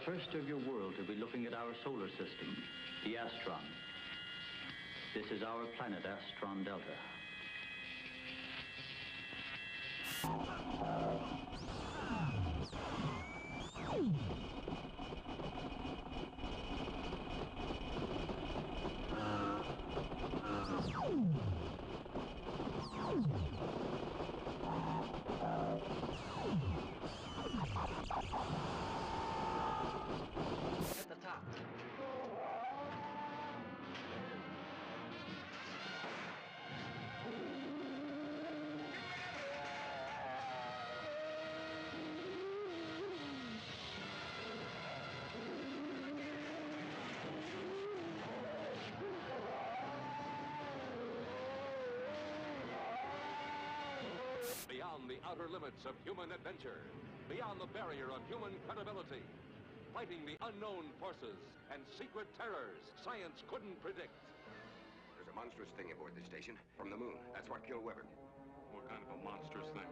first of your world to be looking at our solar system, the Astron. This is our planet, Astron Delta. At the top. Beyond the outer limits of human adventure, beyond the barrier of human credibility, fighting the unknown forces and secret terrors science couldn't predict. There's a monstrous thing aboard this station from the moon. That's what killed Weber. What kind of a monstrous thing?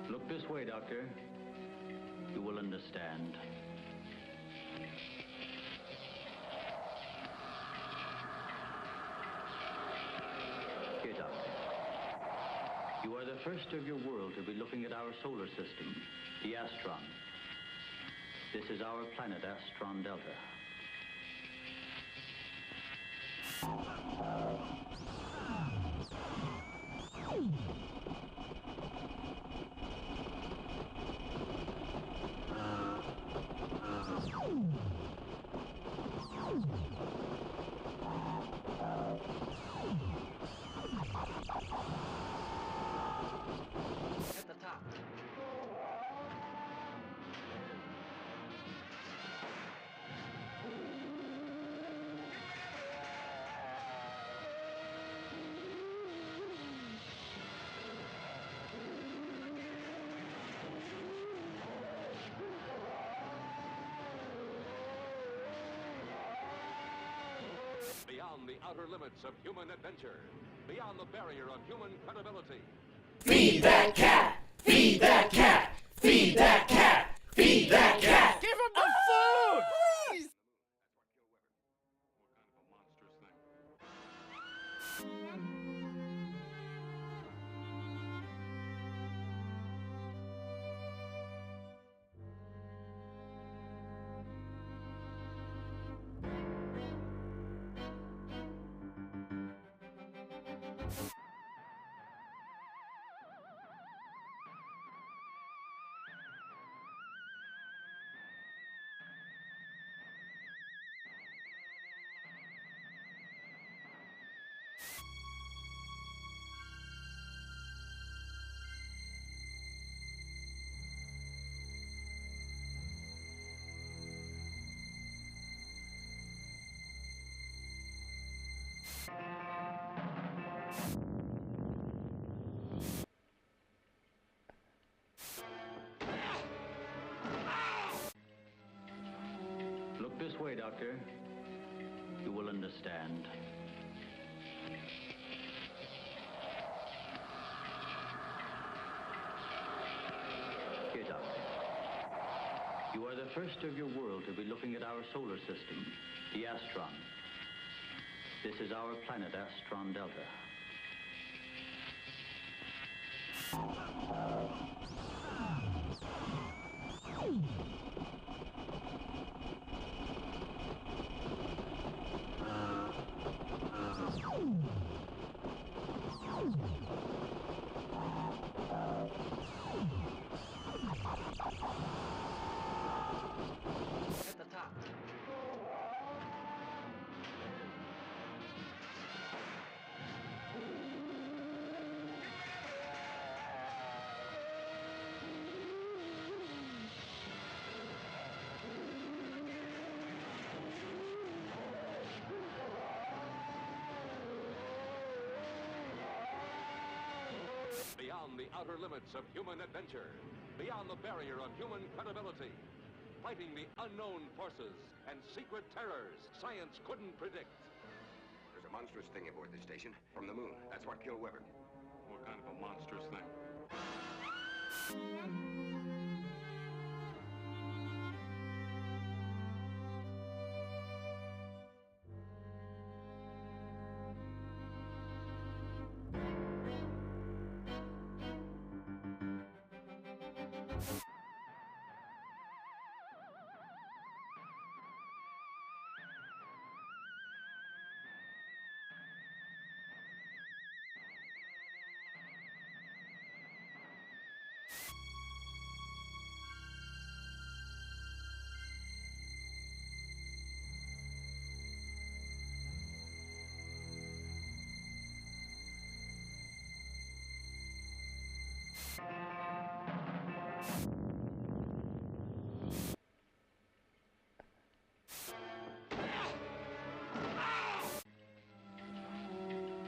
Look this way, Doctor. You will understand. Here, Doctor. You are the first of your world to be looking at our solar system, the Astron. This is our planet, Astron Delta. At the top. Beyond the outer limits of human adventure, beyond the barrier of human credibility. Feed that cat! Feed that cat! Feed that cat! Feed that cat! Give him the food! Please! What kind of a monstrous thing? Look this way, Doctor. You will understand. Here, Doctor. You are the first of your world to be looking at our solar system, the Astron. This is our planet, Astron Delta. the outer limits of human adventure, beyond the barrier of human credibility, fighting the unknown forces and secret terrors science couldn't predict. There's a monstrous thing aboard this station from the moon. That's what killed Weber. What kind of a monstrous thing?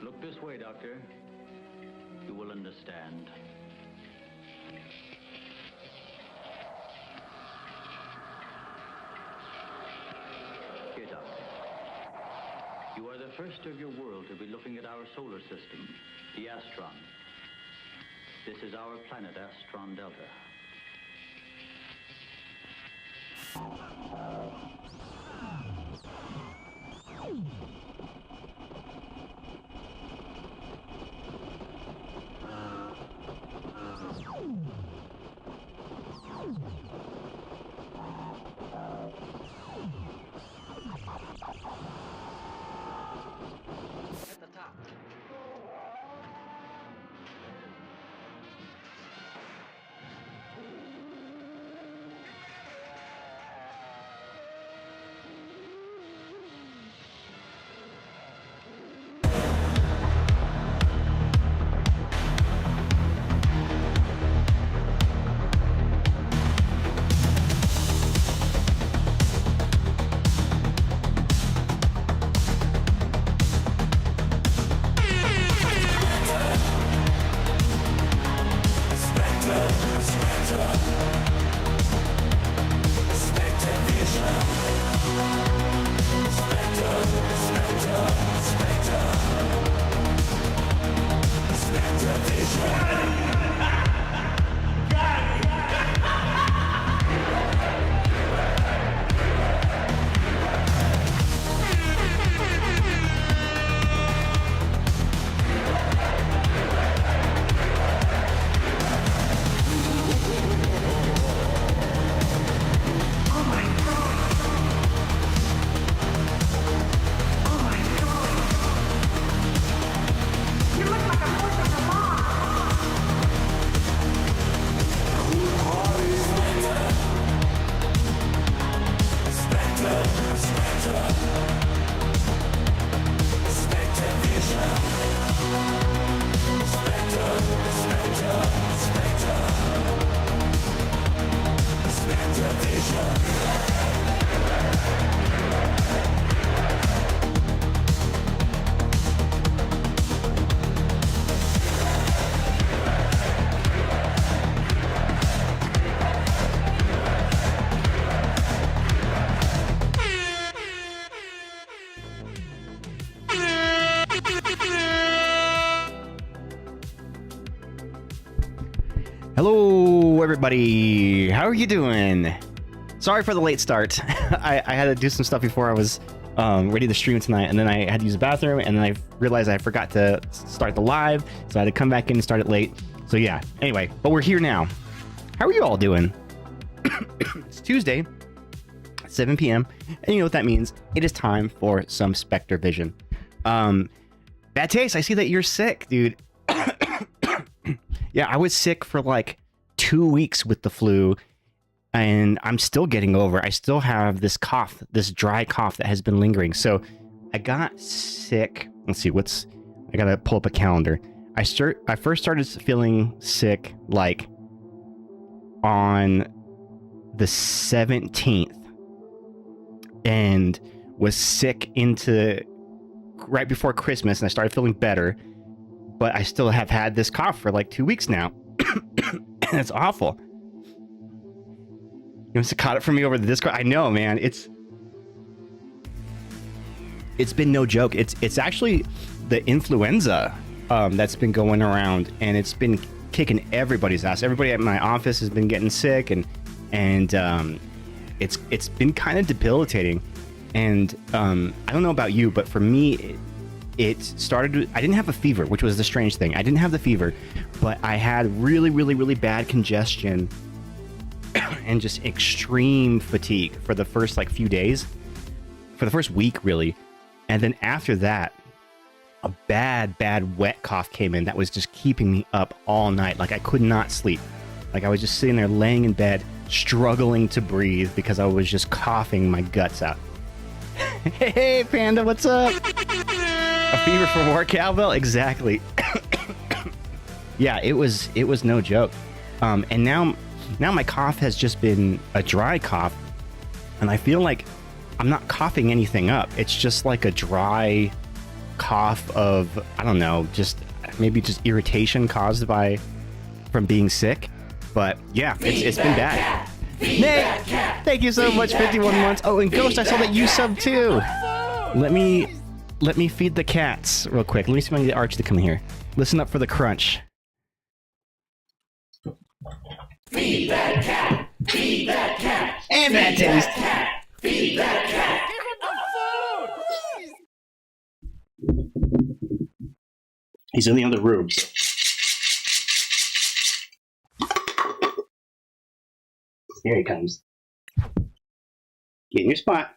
Look this way, Doctor. You will understand. Here, Doctor. You are the first of your world to be looking at our solar system, the Astron. This is our planet, Astron Delta. At the top. Hello, everybody. How are you doing? Sorry for the late start. I had to do some stuff before I was ready to stream tonight, and then I had to use the bathroom, and then I realized I forgot to start the live, so I had to come back in and start it late. So yeah, anyway, but we're here now. How are you all doing? It's Tuesday, 7 p.m., and you know what that means. It is time for some Spectre Vision. Bad Taste, I see that you're sick, dude. Yeah, I was sick for like 2 weeks with the flu, and I'm still getting over. I still have this cough, this dry cough that has been lingering. So I got sick. Let's see, I gotta pull up a calendar. I first started feeling sick like on the 17th, and was sick into right before Christmas, and I started feeling better. But I still have had this cough for like 2 weeks now. It's awful. You must have caught it from me over the Discord. I know, man. It's been no joke. It's actually the influenza that's been going around, and it's been kicking everybody's ass. Everybody at my office has been getting sick, and it's been kind of debilitating. And I don't know about you, but for me, it started. I didn't have a fever, which was the strange thing. I didn't have the fever, but I had really, really, really bad congestion and just extreme fatigue for the first like few days, for the first week, really. And then after that, a bad wet cough came in that was just keeping me up all night. Like I could not sleep. Like I was just sitting there laying in bed, struggling to breathe because I was just coughing my guts out. Hey, Panda, what's up? A fever for more cowbell? Exactly. Yeah, it was no joke. And now my cough has just been a dry cough, and I feel like I'm not coughing anything up. It's just like a dry cough of, I don't know, just maybe just irritation caused from being sick. But yeah, it's been bad. Nick, thank you so much, 51 months. Oh, and Ghost, I saw that you subbed too. Let me feed the cats real quick. Let me see if I can get Arch to come here. Listen up for the crunch. Feed that cat. Feed that cat. And that taste. Feed that cat. Give him the food! He's in the other room. Here he comes. Get in your spot.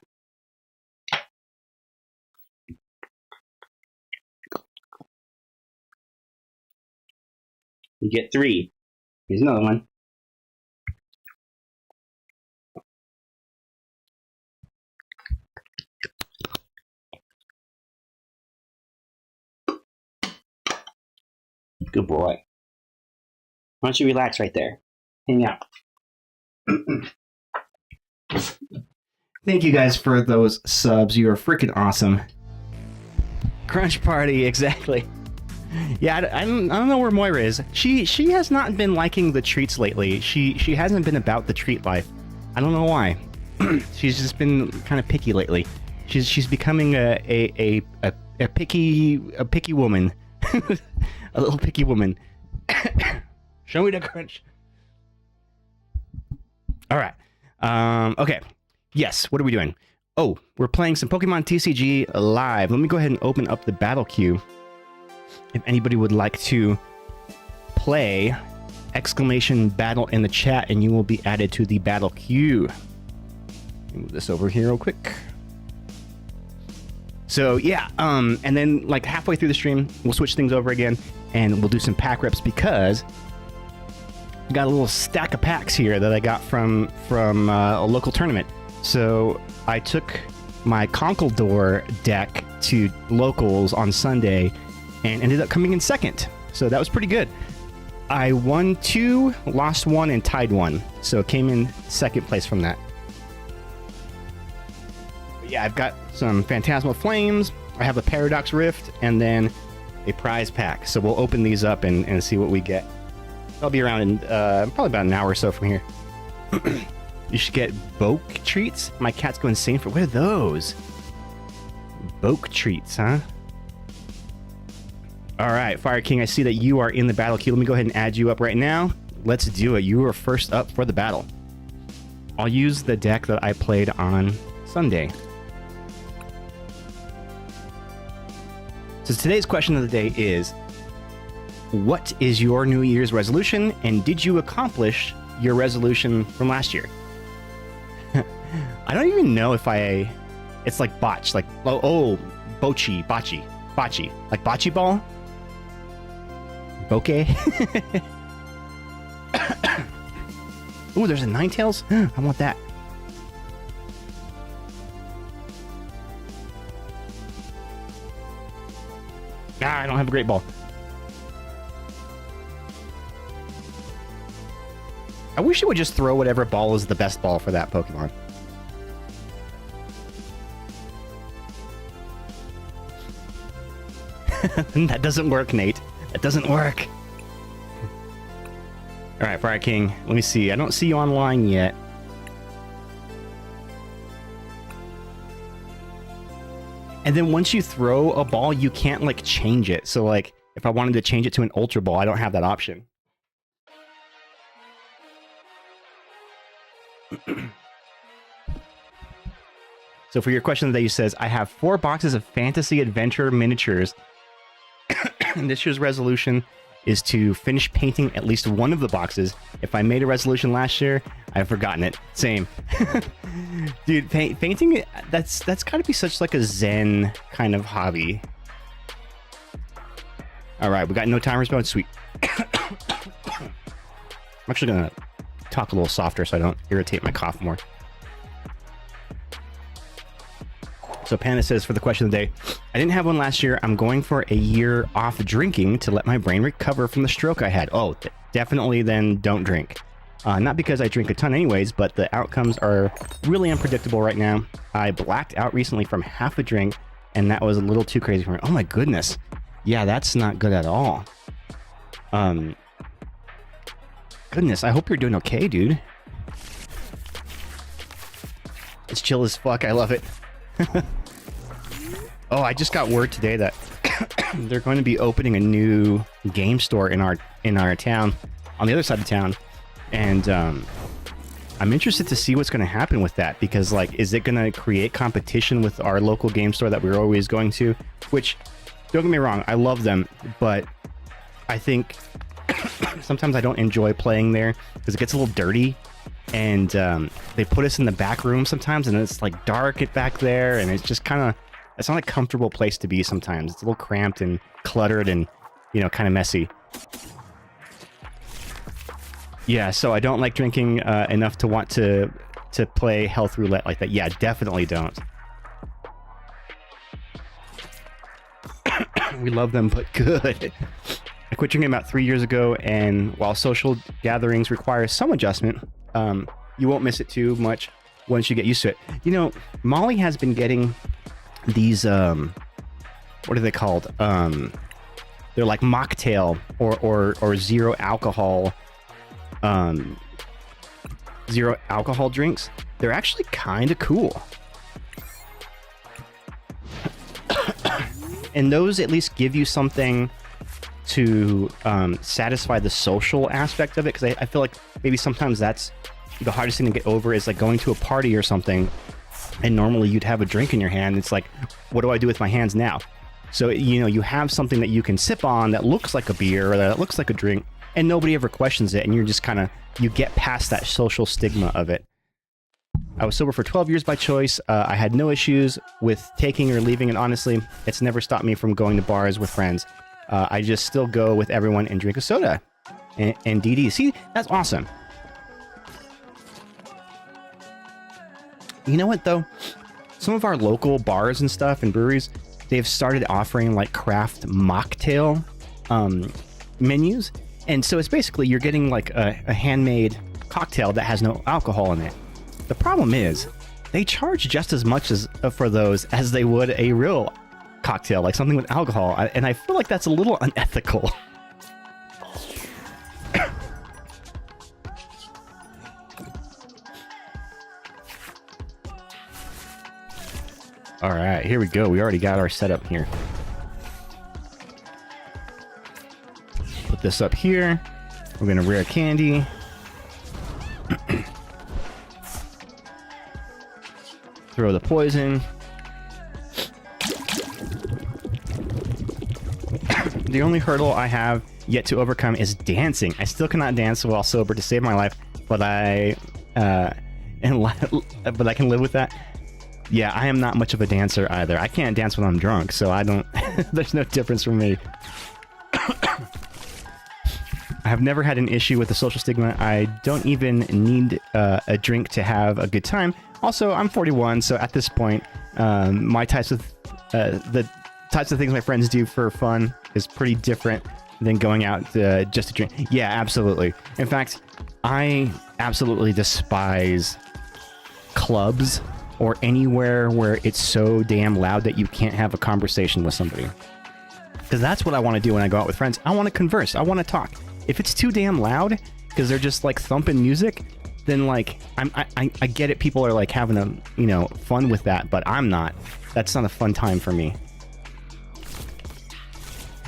You get 3. Here's another one. Good boy. Why don't you relax right there? Hang out. Thank you guys for those subs. You are freaking awesome. Crunch party, exactly. Yeah, I don't know where Moira is. She has not been liking the treats lately. She hasn't been about the treat life. I don't know why. She's just been kind of picky lately. She's becoming a picky woman. A little picky woman. Show me the crunch. All right. Okay. Yes. What are we doing? Oh, we're playing some Pokemon TCG live. Let me go ahead and open up the battle queue. If anybody would like to play, exclamation battle in the chat, and you will be added to the battle queue. Move this over here real quick. So yeah, and then like halfway through the stream, we'll switch things over again, and we'll do some pack reps because I got a little stack of packs here that I got from a local tournament. So I took my Conkeldurr deck to locals on Sunday and ended up coming in second. So that was pretty good. I won 2, lost 1, and tied 1. So came in second place from that. But yeah, I've got some Phantasmal Flames. I have a Paradox Rift and then a prize pack. So we'll open these up and see what we get. I'll be around in probably about an hour or so from here. You should get Boke treats. My cats go insane for... What are those? Boke treats, huh? All right, Fire King, I see that you are in the battle queue. Let me go ahead and add you up right now. Let's do it. You are first up for the battle. I'll use the deck that I played on Sunday. So today's question of the day is, what is your New Year's resolution, and did you accomplish your resolution from last year? I don't even know if it's like botch, like, bocce, like bocce ball? Bokeh? Ooh, there's a Ninetales? I want that. I don't have a great ball. I wish it would just throw whatever ball is the best ball for that Pokemon. That doesn't work, Nate. That doesn't work. All right, Fire King. Let me see. I don't see you online yet. And then once you throw a ball, you can't like change it. So like if I wanted to change it to an Ultra Ball, I don't have that option. So for your question today, you says, I have 4 boxes of Fantasy Adventure miniatures. And this year's resolution is to finish painting at least one of the boxes. If I made a resolution last year, I've forgotten it. Same. Dude, painting, that's got to be such like a zen kind of hobby. All right, we got no timers mode. Sweet. I'm actually going to talk a little softer so I don't irritate my cough more. So Panda says, for the question of the day, I didn't have one last year. I'm going for a year off drinking to let my brain recover from the stroke I had. Oh, definitely then don't drink. Not because I drink a ton anyways, but the outcomes are really unpredictable right now. I blacked out recently from half a drink, and that was a little too crazy for me. Oh my goodness. Yeah, that's not good at all. Goodness, I hope you're doing okay, dude. It's chill as fuck. I love it. Oh, I just got word today that they're going to be opening a new game store in our town, on the other side of town, and I'm interested to see what's going to happen with that, because like, is it going to create competition with our local game store that we're always going to? Which, don't get me wrong, I love them, but I think sometimes I don't enjoy playing there because it gets a little dirty. And they put us in the back room sometimes, and it's like dark back there, and it's just kind of, it's not a comfortable place to be sometimes. It's a little cramped and cluttered and, you know, kind of messy. Yeah, so I don't like drinking enough to want to play health roulette like that. Yeah, definitely don't. We love them, but good. I quit drinking about 3 years ago, and while social gatherings require some adjustment, you won't miss it too much once you get used to it. You know, Molly has been getting these, what are they called? They're like mocktail or zero alcohol drinks. They're actually kind of cool. And those at least give you something to satisfy the social aspect of it, because I feel like maybe sometimes that's the hardest thing to get over, is like going to a party or something, and normally you'd have a drink in your hand. It's like, what do I do with my hands now? So, you know, you have something that you can sip on that looks like a beer or that looks like a drink, and nobody ever questions it, and you're just kind of, you get past that social stigma of it. I was sober for 12 years by choice. I had no issues with taking or leaving, and honestly, it's never stopped me from going to bars with friends. I just still go with everyone and drink a soda. And DD, see, that's awesome. You know what, though? Some of our local bars and stuff and breweries, they've started offering like craft mocktail menus. And so it's basically you're getting like a handmade cocktail that has no alcohol in it. The problem is they charge just as much as for those as they would a real cocktail, like something with alcohol. And I feel like that's a little unethical. All right, here we go. We already got our setup here. Put this up here. We're gonna rare candy. Throw the poison. The only hurdle I have yet to overcome is dancing. I still cannot dance while sober to save my life, but I can live with that. Yeah, I am not much of a dancer either. I can't dance when I'm drunk, so I don't. There's no difference for me. I have never had an issue with the social stigma. I don't even need a drink to have a good time. Also, I'm 41, so at this point, my types of the types of things my friends do for fun is pretty different than going out just to drink. Yeah, absolutely. In fact, I absolutely despise clubs or anywhere where it's so damn loud that you can't have a conversation with somebody. Because that's what I want to do when I go out with friends. I want to converse. I want to talk. If it's too damn loud, because they're just like thumping music, then like I get it. People are like having a fun with that, but I'm not. That's not a fun time for me.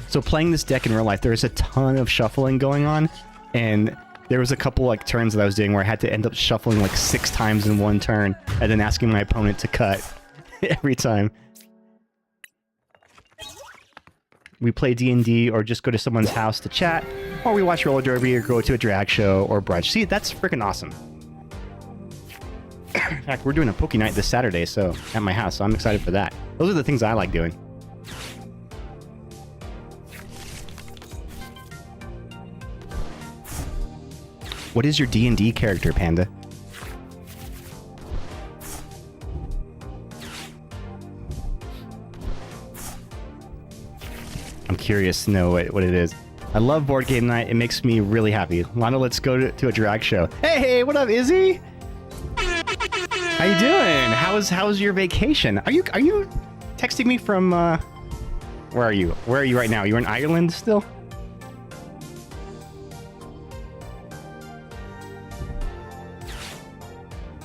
So playing this deck in real life, there's a ton of shuffling going on, and there was a couple like turns that I was doing where I had to end up shuffling like 6 times in one turn, and then asking my opponent to cut every time. We play D&D or just go to someone's house to chat, or we watch roller derby or go to a drag show or brunch. See, that's freaking awesome. In fact, we're doing a Poke Night this Saturday, so at my house, so I'm excited for that. Those are the things I like doing. What is your D&D character, Panda? I'm curious to know what it is. I love board game night. It makes me really happy. Lana, let's go to a drag show. Hey, what up, Izzy? How you doing? How's your vacation? Are you texting me from where are you? Where are you right now? You're in Ireland still?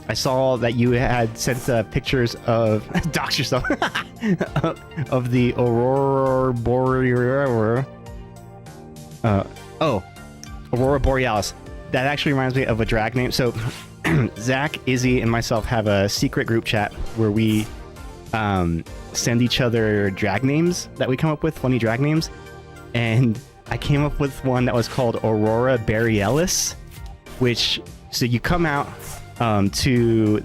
I saw that you had sent pictures of dox yourself of the Aurora Borealis. Aurora Borealis. That actually reminds me of a drag name. So Zach, Izzy, and myself have a secret group chat where we send each other drag names that we come up with, funny drag names. And I came up with one that was called Aurora Borealis, which, so you come out to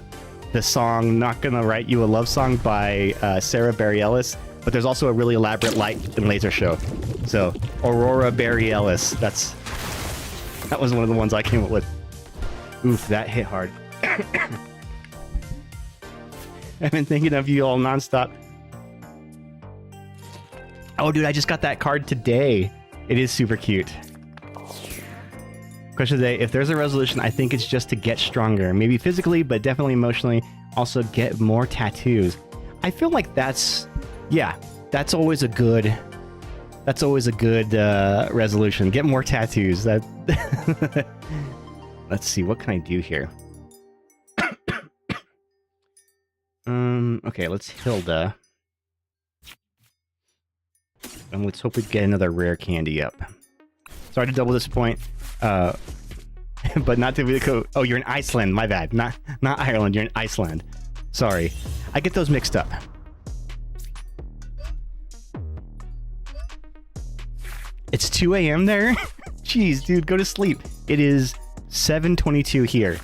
the song Not Gonna Write You a Love Song by Sarah Bareilles, but there's also a really elaborate light and laser show. So Aurora Borealis, that was one of the ones I came up with. Oof, that hit hard. I've been thinking of you all nonstop. Oh dude, I just got that card today. It is super cute. Question today, if there's a resolution, I think it's just to get stronger. Maybe physically, but definitely emotionally. Also get more tattoos. I feel like that's always a good resolution. Get more tattoos. That let's see, what can I do here? Okay, let's Hilda. And let's hope we get another rare candy up. Sorry to double disappoint. But not to be the code. Oh, you're in Iceland. My bad. Not Ireland. You're in Iceland. Sorry. I get those mixed up. It's 2 a.m. there? Jeez, dude, go to sleep. It is 7:22 here.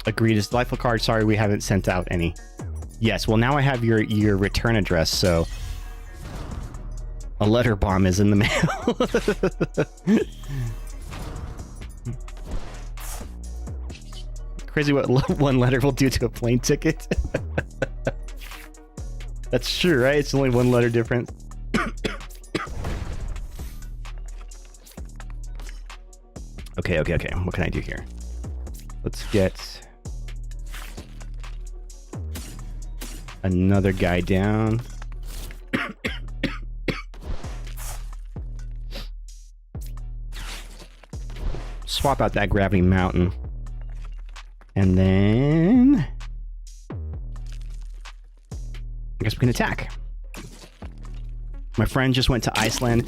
Agreed. Is delightful card. Sorry, we haven't sent out any. Yes, well, now I have your return address, so a letter bomb is in the mail. Crazy what one letter will do to a plane ticket. That's true, right? It's only one letter difference. Okay. What can I do here? Let's get another guy down. Swap out that Gravity Mountain. And then I guess we can attack. My friend just went to Iceland.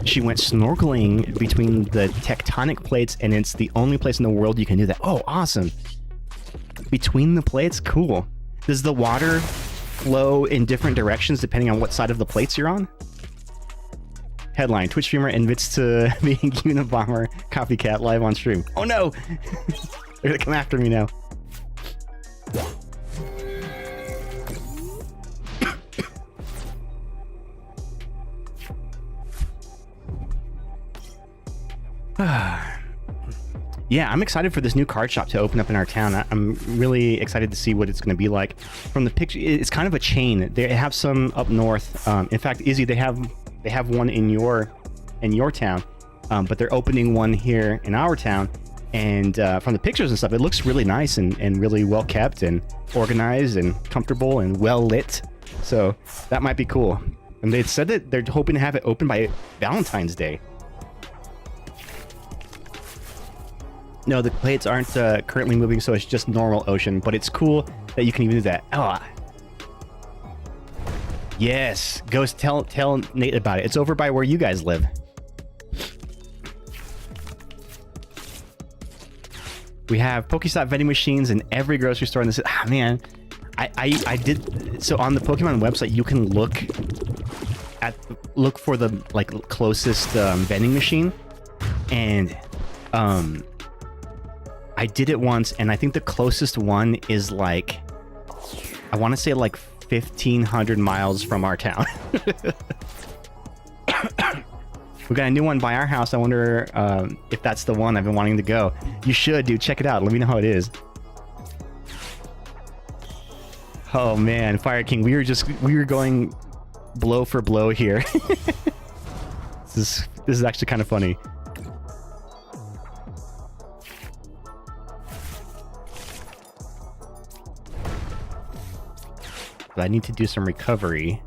She went snorkeling between the tectonic plates, and it's the only place in the world you can do that. Oh, awesome. Between the plates? Cool. Does the water flow in different directions depending on what side of the plates you're on? Headline, Twitch streamer admits to being Unabomber copycat live on stream. Oh no! They're gonna come after me now. Yeah, I'm excited for this new card shop to open up in our town. I'm really excited to see what it's going to be like. From the picture, it's kind of a chain. They have some up north. In fact, Izzy, they have one in your town, but they're opening one here in our town. And from the pictures and stuff, it looks really nice and really well kept and organized and comfortable and well lit. So that might be cool. And they said that they're hoping to have it open by Valentine's Day. No, the plates aren't currently moving, so it's just normal ocean, but it's cool that you can even do that. Oh. Yes, Ghost, tell Nate about it. It's over by where you guys live. We have Pokestop vending machines in every grocery store in this. Ah, man, I did. So on the Pokemon website, you can look for the like closest vending machine, and I did it once, and I think the closest one is like, I want to say like 1,500 miles from our town. We got a new one by our house. I wonder if that's the one I've been wanting to go. You should, dude. Check it out. Let me know how it is. Oh man, Fire King, we were going blow for blow here. This is actually kind of funny. But I need to do some recovery.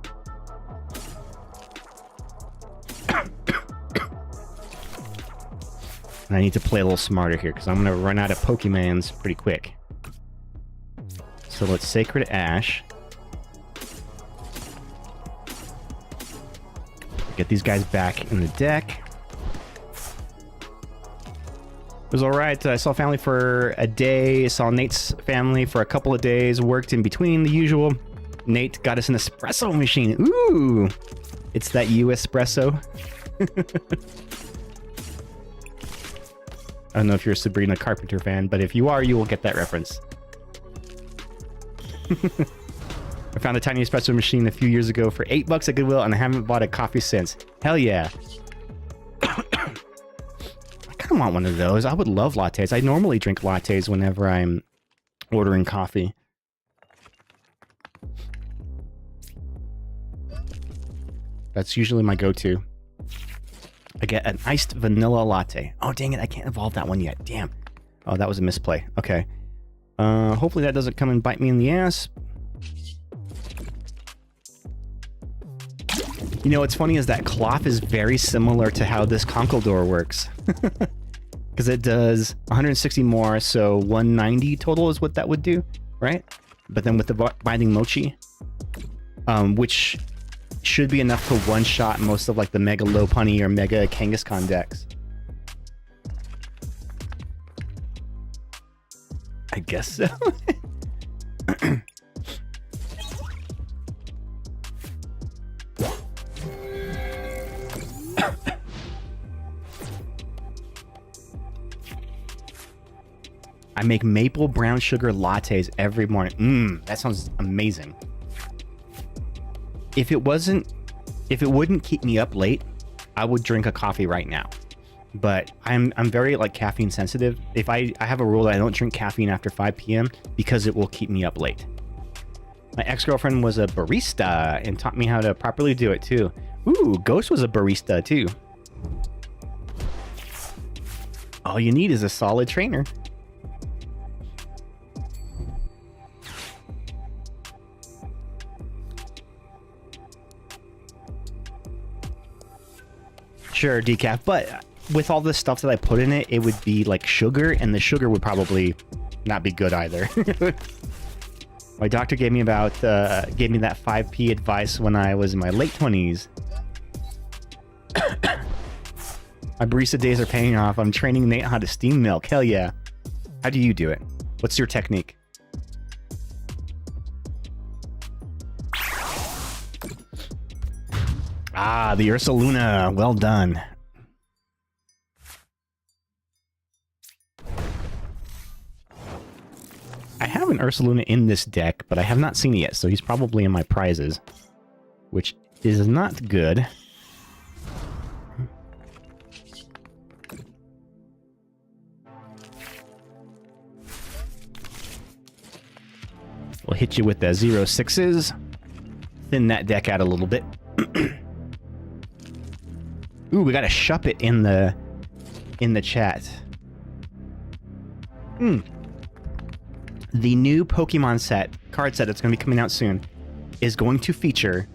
And I need to play a little smarter here, because I'm going to run out of Pokemons pretty quick. So let's Sacred Ash. Get these guys back in the deck. It was alright. I saw family for a day, saw Nate's family for a couple of days, worked in between the usual. Nate got us an espresso machine. Ooh! It's that U-espresso. I don't know if you're a Sabrina Carpenter fan, but if you are, you will get that reference. I found a tiny espresso machine a few years ago for $8 at Goodwill, and I haven't bought a coffee since. Hell yeah. I kind of want one of those. I would love lattes. I normally drink lattes whenever I'm ordering coffee. That's usually my go-to. I get an iced vanilla latte. Oh, dang it. I can't evolve that one yet. Damn. Oh, that was a misplay. Okay. Hopefully that doesn't come and bite me in the ass. You know, what's funny is that cloth is very similar to how this Conkeldurr works. Because it does 160 more, so 190 total is what that would do, right? But then with the Binding Mochi, which should be enough to one-shot most of like the Mega Lopunny or Mega Kangaskhan decks. I guess so. I make maple brown sugar lattes every morning. That sounds amazing. If it wouldn't keep me up late, I would drink a coffee right now. But I'm very like caffeine sensitive. If I have a rule that I don't drink caffeine after 5 p.m. because it will keep me up late. My ex-girlfriend was a barista and taught me how to properly do it too. Ooh, Ghost was a barista too. All you need is a solid trainer. Sure, decaf, but with all the stuff that I put in it, it would be like sugar, and the sugar would probably not be good either. My doctor gave me that 5p advice when I was in my late 20s. My barista days are paying off. I'm training Nate how to steam milk. Hell yeah. How do you do it? What's your technique? Ah, the Ursaluna. Well done. I have an Ursaluna in this deck, but I have not seen it yet, so he's probably in my prizes, which is not good. We'll hit you with the 0/6s. Thin that deck out a little bit. Ooh, we got a Shuppet in the chat. The new Pokemon card set that's going to be coming out soon is going to feature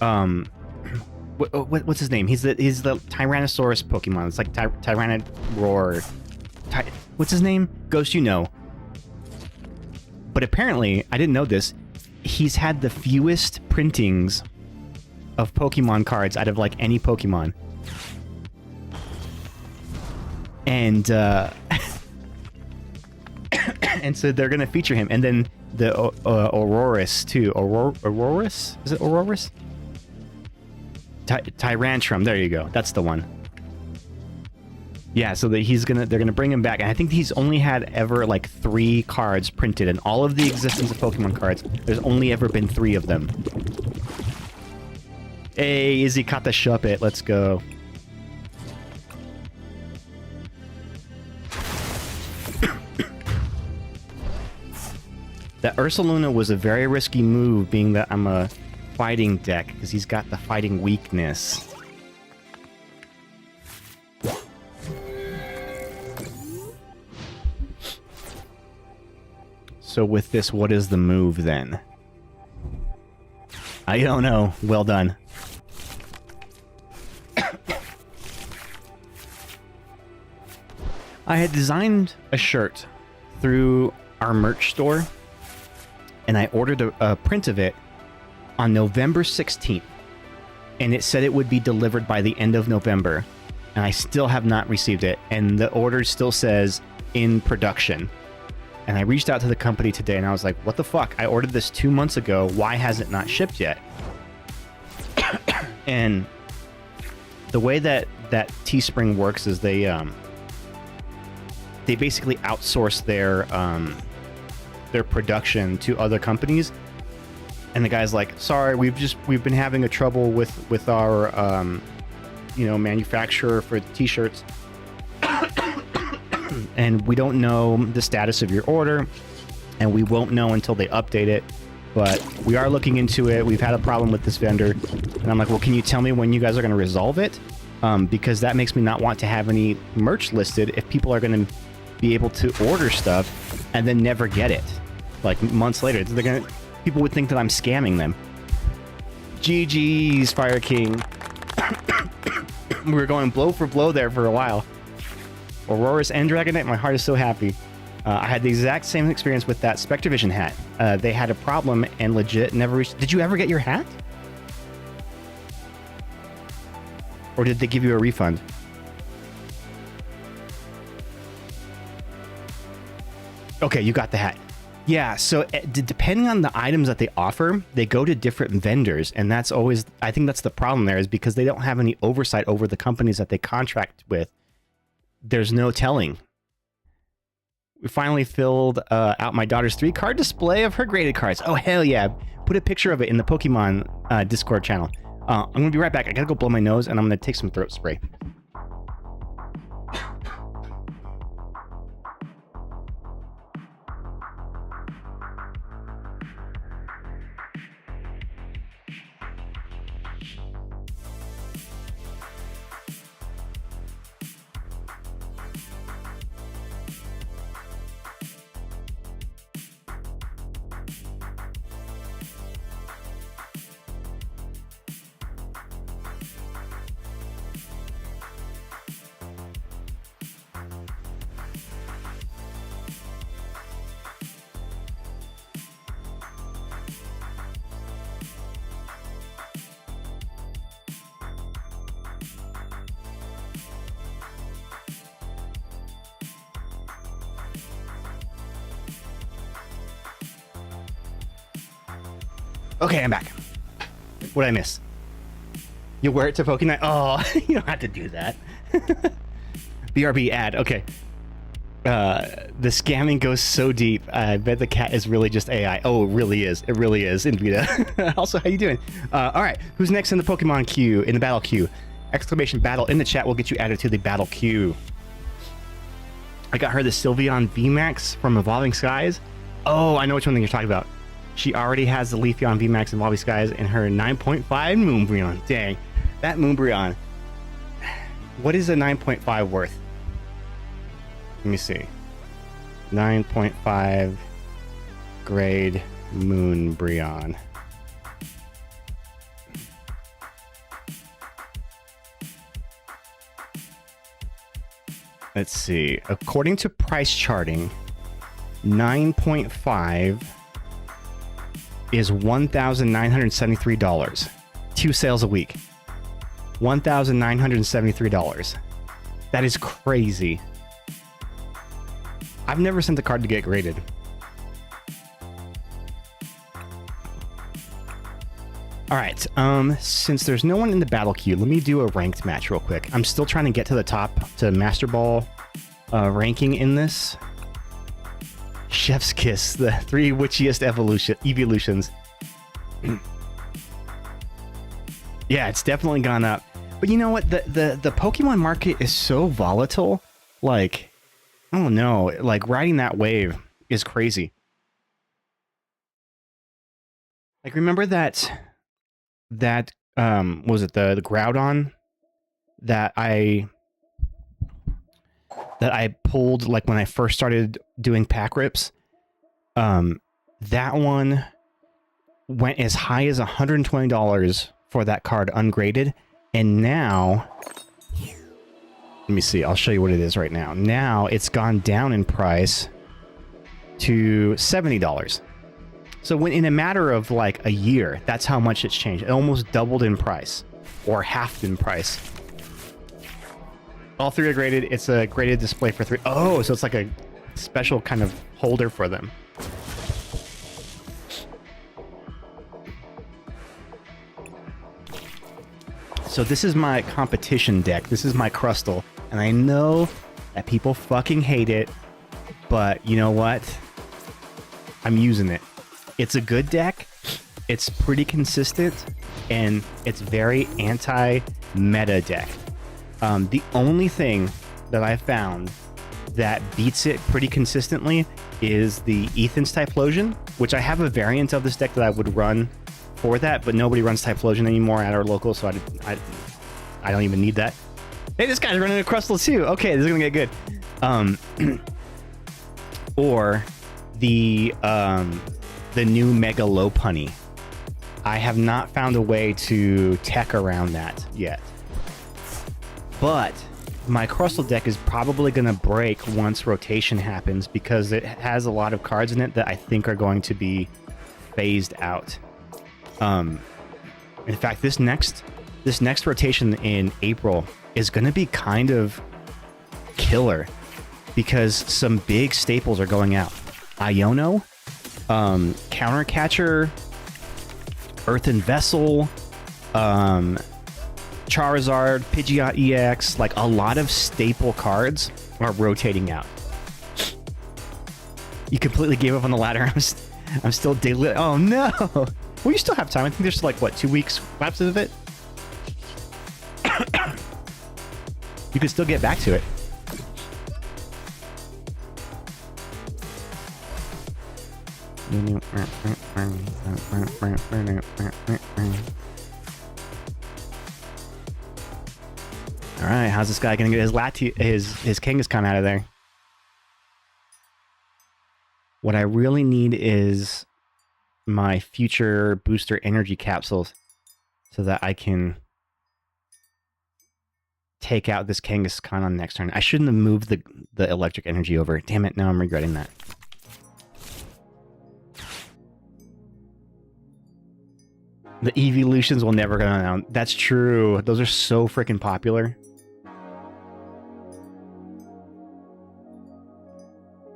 what's his name? He's the Tyrannosaurus Pokemon. It's like Tyranidraur. What's his name? Ghost, you know. But apparently, I didn't know this. He's had the fewest printings of Pokemon cards out of like any Pokemon. And and so they're gonna feature him, and then the Aurorus too. Aurorus? Is it Aurorus? Tyrantrum. There you go. That's the one. Yeah, so that they're gonna bring him back, and I think he's only had ever like 3 cards printed in all of the existence of Pokemon cards. There's only ever been 3 of them. Hey, Izzy caught the Shuppet. Let's go. That Ursaluna was a very risky move, being that I'm a fighting deck, because he's got the fighting weakness. So with this, what is the move then? I don't know. Well done. I had designed a shirt through our merch store, and I ordered a print of it on November 16th, and it said it would be delivered by the end of November, and I still have not received it, and the order still says in production. And I reached out to the company today, and I was like, what the fuck? I ordered this 2 months ago. Why has it not shipped yet? And the way that Teespring works is they basically outsource their production to other companies. And the guy's like, sorry, we've been having a trouble with our manufacturer for t-shirts. And we don't know the status of your order, and we won't know until they update it, but we are looking into it. We've had a problem with this vendor. And I'm like, well, can you tell me when you guys are going to resolve it? Because that makes me not want to have any merch listed if people are going to be able to order stuff and then never get it. Like months later, people would think that I'm scamming them. GG's, Fire King. We were going blow for blow there for a while. Aurorus and Dragonite, my heart is so happy. I had the exact same experience with that Spectrovision hat. They had a problem and legit never reached... Did you ever get your hat? Or did they give you a refund? Okay, you got the hat. Yeah, so depending on the items that they offer, they go to different vendors, and that's always... I think that's the problem there, is because they don't have any oversight over the companies that they contract with. There's no telling. We finally filled out my daughter's 3-card display of her graded cards. Oh, hell yeah. Put a picture of it in the Pokemon Discord channel. I'm going to be right back. I got to go blow my nose, and I'm going to take some throat spray. Okay, I'm back. What did I miss? You wear it to Pokemon? Oh, you don't have to do that. BRB ad. Okay. The scamming goes so deep. I bet the cat is really just AI. Oh, it really is. It really is. Invita. Also, how you doing? All right. Who's next in the Pokemon queue? In the battle queue? Exclamation battle in the chat will get you added to the battle queue. I got her the Sylveon VMAX from Evolving Skies. Oh, I know which one you're talking about. She already has the Leafeon VMAX Evolving Skies in her 9.5 Moonbreon. Dang. That Moonbreon. What is a 9.5 worth? Let me see. 9.5 grade Moonbreon. Let's see. According to price charting, 9.5 is $1,973. 2 sales a week. $1,973. That is crazy. I've never sent a card to get graded. All right, since there's no one in the battle queue, let me do a ranked match real quick. I'm still trying to get to the top to Master Ball ranking in this. Chef's Kiss, the 3 witchiest evolutions. Yeah, it's definitely gone up. But you know what? The Pokemon market is so volatile. Like, I don't know. Like, riding that wave is crazy. Like, remember that was it the Groudon that I pulled like when I first started doing pack rips? That one went as high as $120 for that card ungraded, and now let me see, I'll show you what it is right now. Now it's gone down in price to $70. So when in a matter of like a year, that's how much it's changed. It almost doubled in price, or halved in price. All 3 are graded. It's a graded display for 3. Oh, so it's like a special kind of holder for them. So this is my competition deck. This is my Crustle. And I know that people fucking hate it, but you know what? I'm using it. It's a good deck. It's pretty consistent, and it's very anti-meta deck. The only thing that I found that beats it pretty consistently is the Ethan's Typhlosion, which I have a variant of this deck that I would run for that, but nobody runs Typhlosion anymore at our local, so I don't even need that. Hey, this guy's running a Crustle too. Okay, this is gonna get good. Or the new Mega Lopunny. I have not found a way to tech around that yet. But my Crustle deck is probably going to break once rotation happens, because it has a lot of cards in it that I think are going to be phased out. In fact, this next rotation in April is going to be kind of killer, because some big staples are going out. Iono, Counter Catcher, Earthen Vessel, Charizard, Pidgeot EX, like a lot of staple cards are rotating out. You completely gave up on the ladder. I'm still daily. Oh no! Well, you still have time. I think there's like what, 2 weeks lapses of it. You could still get back to it. All right, how's this guy gonna get his his Kangaskhan out of there? What I really need is my future booster energy capsules, so that I can take out this Kangaskhan on next turn. I shouldn't have moved the electric energy over. Damn it! Now I'm regretting that. The evolutions will never go down. That's true. Those are so freaking popular.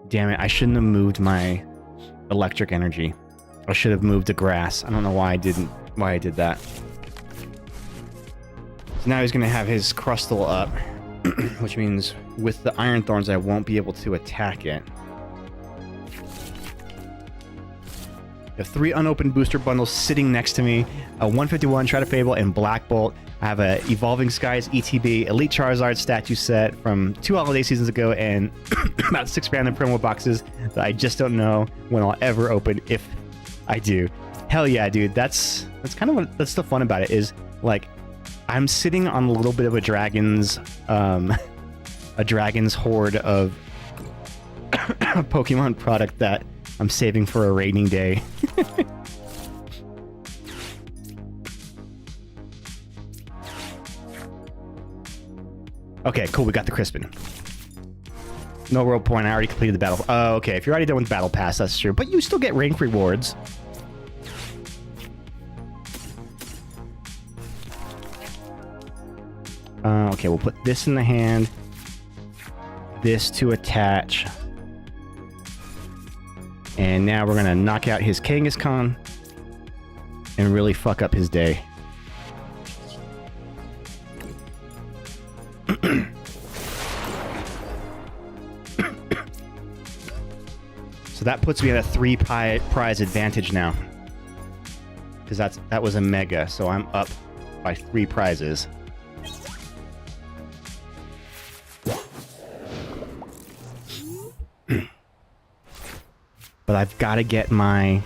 Damn it, I shouldn't have moved my electric energy. I should have moved to grass. I don't know why I did that. So now he's gonna have his Crustle up, which means with the Iron Thorns I won't be able to attack it. I have 3 unopened booster bundles sitting next to me. A 151 Try to Fable and Black Bolt. I have a Evolving Skies ETB Elite Charizard statue set from 2 holiday seasons ago, and about 6 random promo boxes that I just don't know when I'll ever open, if I do. Hell yeah, dude. That's kind of that's the fun about it, is like I'm sitting on a little bit of a dragon's hoard of Pokemon product that I'm saving for a rainy day. Okay, cool. We got the Crispin. No world point. I already completed the battle. Oh, okay. If you're already done with the battle pass, that's true. But you still get rank rewards. Okay, we'll put this in the hand. This to attach. And now we're gonna knock out his Kangaskhan and really fuck up his day. So that puts me at a 3 prize advantage now. Because that was a mega, so I'm up by 3 prizes. But I've got to get my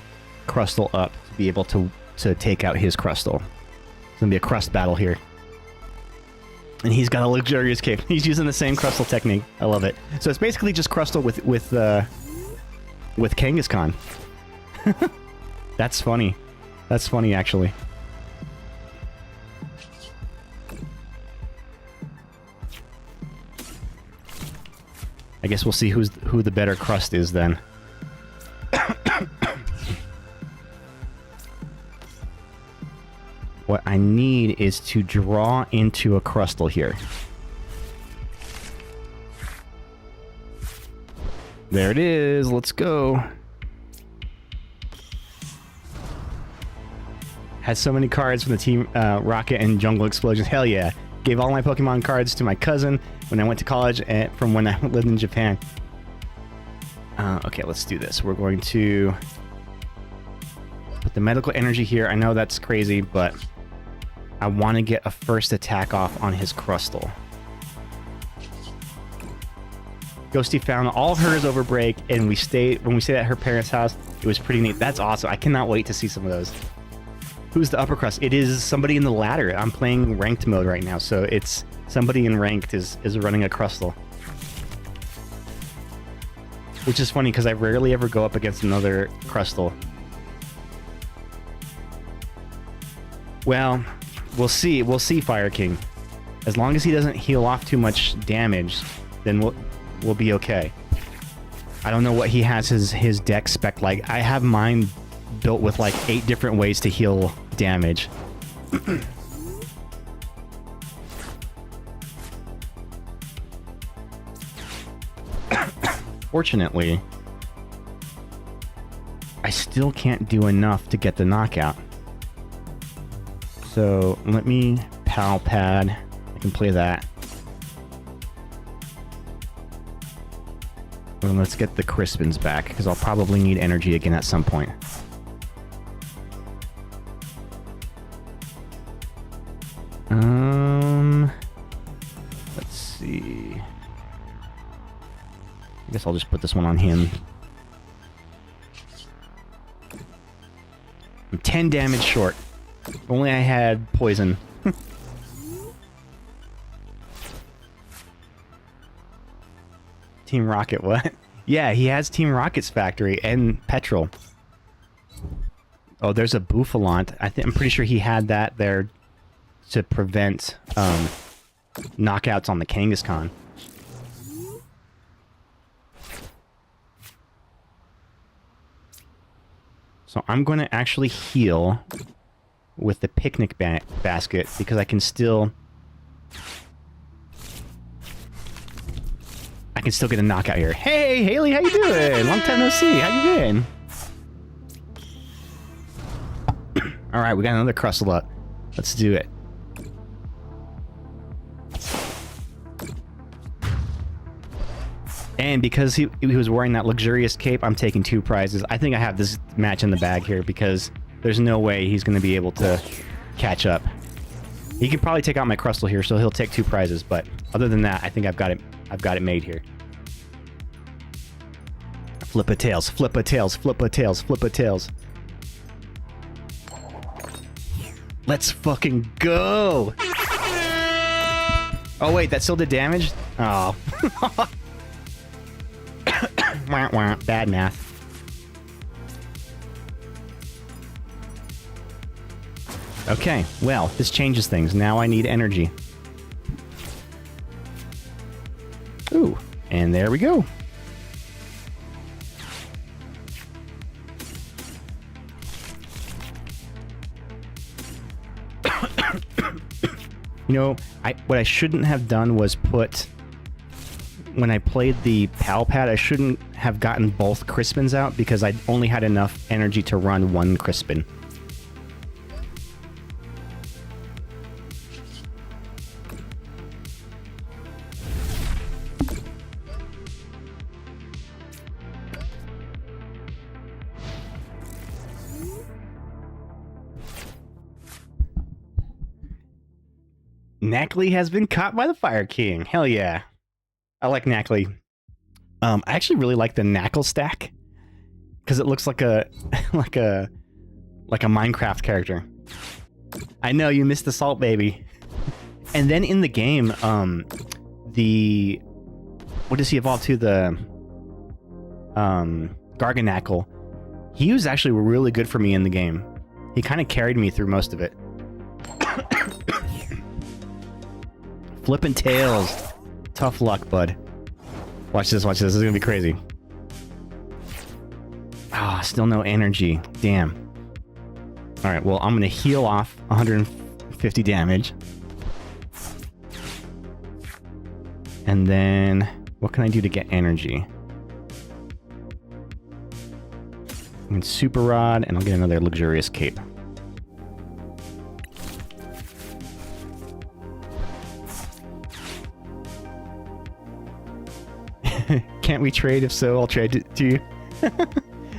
Crustle up to be able to take out his Crustle. It's going to be a crust battle here. And he's got a luxurious cape. He's using the same Crustle technique. I love it. So it's basically just Crustle with Kangaskhan. That's funny. That's funny, actually. I guess we'll see who the better crust is then. What I need is to draw into a Crustle here. There it is. Let's go. Has so many cards from the Team Rocket and Jungle Explosions. Hell yeah. Gave all my Pokemon cards to my cousin when I went to college and from when I lived in Japan. Okay, let's do this. We're going to put the medical energy here. I know that's crazy, but I want to get a first attack off on his Crustle. Ghosty found all of hers over break, and when we stayed at her parents' house, it was pretty neat. That's awesome. I cannot wait to see some of those. Who's the upper crust? It is somebody in the ladder. I'm playing ranked mode right now, so it's somebody in ranked is running a Crustle. Which is funny because I rarely ever go up against another Crustle. Well, we'll see. We'll see, Fire King. As long as he doesn't heal off too much damage, then we'll be okay. I don't know what he has his deck spec like. I have mine built with like 8 different ways to heal damage. Fortunately, I still can't do enough to get the knockout. So let me Pal Pad. I can play that. And let's get the Crispins back, because I'll probably need energy again at some point. Let's see. I guess I'll just put this one on him. I'm 10 damage short. If only I had poison. Team Rocket, what? Yeah, he has Team Rocket's factory and petrol. Oh, there's a Bouffalant. I'm pretty sure he had that there to prevent knockouts on the Kangaskhan. So I'm going to actually heal with the picnic basket because I can still get a knockout here. Hey, Haley, how you doing? Long time no see. How you been? All right, we got another Crustle up. Let's do it. And because he was wearing that luxurious cape, I'm taking 2 prizes. I think I have this match in the bag here because there's no way he's going to be able to catch up. He can probably take out my Crustle here, so he'll take 2 prizes. But other than that, I think I've got it made here. Flip a tails, flip a tails, flip a tails, flip a tails. Let's fucking go! Oh wait, that still did damage? Oh. Wah, wah. Bad math. Okay, well, this changes things. Now I need energy. Ooh, And there we go. You know, what I shouldn't have done was put... When I played the PAL pad, I shouldn't have gotten both Crispins out because I only had enough energy to run one Crispin. Knackley has been caught by the Fire King. Hell yeah. I like Knackley. I actually really like the Knackle stack because it looks like a like a Minecraft character. I know you missed the Salt Baby. And then in the game, what does he evolve to? The Garganackle. He was actually really good for me in the game. He kind of carried me through most of it. Flippin' tails. Tough luck, bud. Watch this, watch this. This is gonna be crazy. Ah, still no energy. Damn. Alright, well, I'm gonna heal off 150 damage. And then, what can I do to get energy? I can Super Rod, and I'll get another luxurious cape. Can't we trade? If so, I'll trade it to you.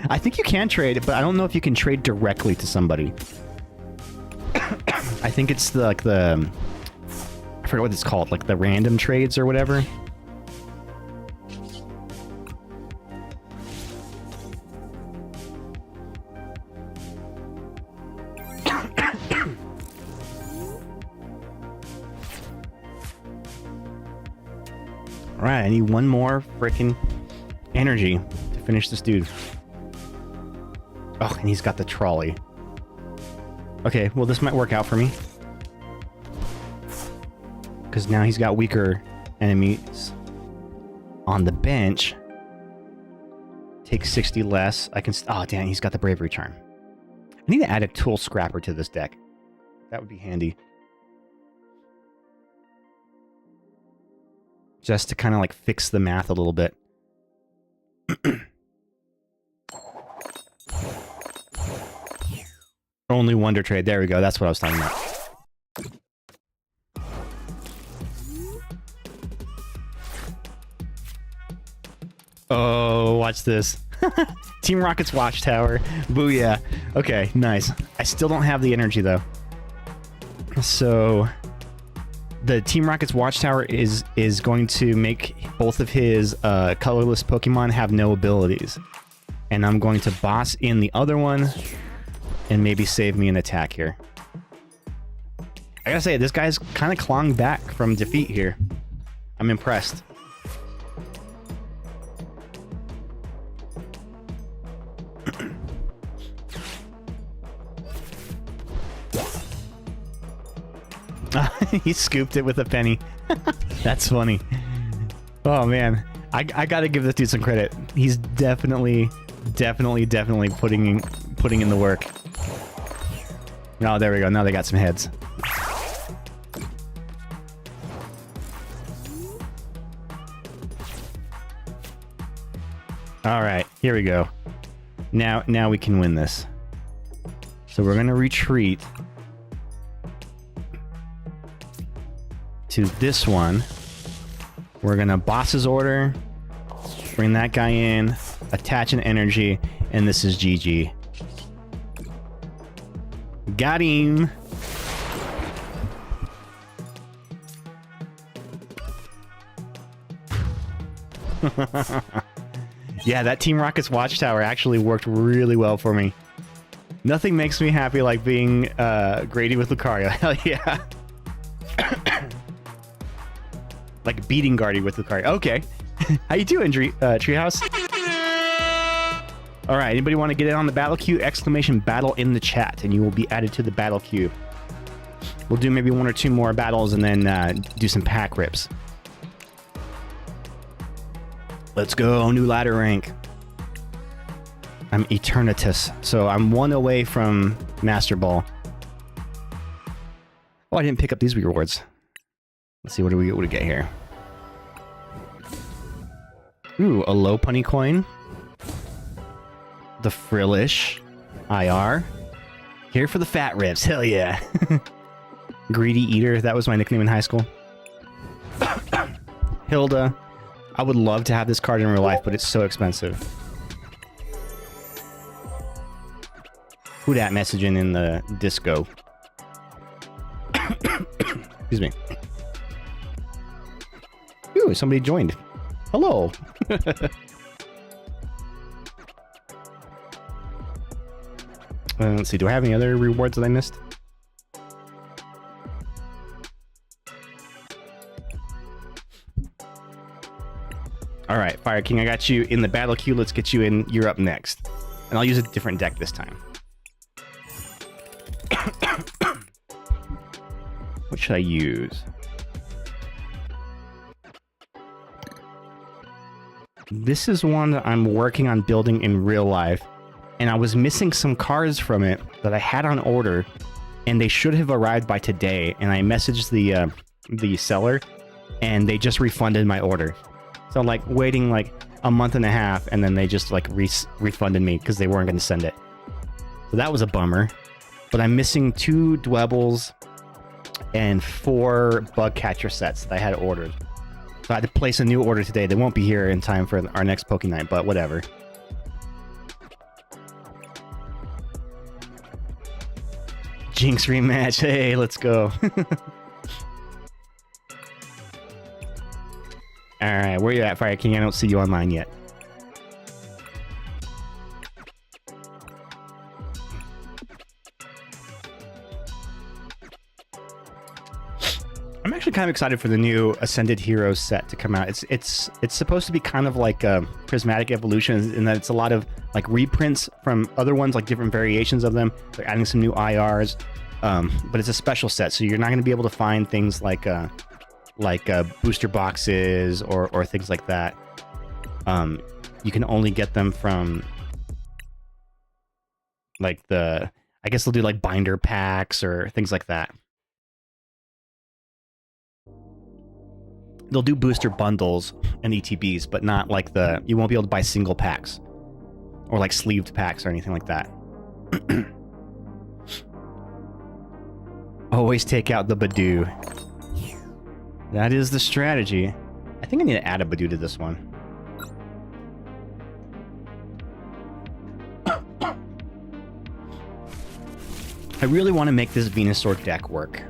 I think you can trade, but I don't know if you can trade directly to somebody. I think it's I forget what it's called, like the random trades or whatever. Alright, I need one more freaking energy to finish this dude. Oh, and he's got the trolley. Okay, well this might work out for me. Because now he's got weaker enemies on the bench. Takes 60 less. I can... Oh, damn, he's got the Bravery Charm. I need to add a Tool Scrapper to this deck. That would be handy. Just to kind of like fix the math a little bit. Only Wonder Trade. There we go. That's what I was talking about. Oh, watch this. Team Rocket's Watchtower. Booyah. Okay, nice. I still don't have the energy though. So... the Team Rocket's Watchtower is going to make both of his colorless Pokemon have no abilities. And I'm going to boss in the other one and maybe save me an attack here. I gotta say, this guy's kind of clawing back from defeat here. I'm impressed. He scooped it with a penny. That's funny. Oh man, I gotta give this dude some credit. He's definitely putting in the work. Oh, there we go. Now they got some heads. All right, here we go. Now we can win this. So we're gonna retreat to this one. We're gonna boss's order, bring that guy in, attach an energy, and this is GG. Got him. Yeah, that Team Rocket's Watchtower actually worked really well for me. Nothing makes me happy like being Grady with Lucario. Hell yeah. Like beating Guardy with Lucario. Okay. How you doing, Treehouse? All right. Anybody want to get in on the battle queue? Exclamation battle in the chat, and you will be added to the battle queue. We'll do maybe one or two more battles and then do some pack rips. Let's go, new ladder rank. I'm Eternatus, so I'm 1 away from Master Ball. Oh, I didn't pick up these rewards. Let's see, what do we get here? Ooh, a low punny coin. The Frillish IR. Here for the fat rips, hell yeah. Greedy Eater, that was my nickname in high school. Hilda. I would love to have this card in real life, but it's so expensive. Who dat messaging in the disco? Excuse me. Ooh, somebody joined. Hello. Let's see, do I have any other rewards that I missed? Alright, Fire King, I got you in the battle queue. Let's get you in. You're up next. And I'll use a different deck this time. What should I use? This is one that I'm working on building in real life. And I was missing some cards from it that I had on order. And they should have arrived by today. And I messaged the seller. And they just refunded my order. So like waiting like a month and a half, and then they just like refunded me because they weren't going to send it. So that was a bummer. But I'm missing 2 Dwebbles and 4 Bug Catcher sets that I had ordered. So I had to place a new order today. They won't be here in time for our next Poke Night, but whatever. Jinx rematch. Hey, let's go. Alright, where you at, Fire King? I don't see you online yet. I'm actually kind of excited for the new Ascended Heroes set to come out. It's supposed to be kind of like a Prismatic Evolution in that it's a lot of like reprints from other ones, like different variations of them. They're adding some new IRs, but it's a special set, so you're not going to be able to find things like booster boxes or things like that. You can only get them from like I guess they'll do like binder packs or things like that. They'll do booster bundles and ETBs, but not like you won't be able to buy single packs or like sleeved packs or anything like that. Always take out the Badoo. That is the strategy. I think I need to add a Badoo to this one. I really want to make this Venusaur deck work.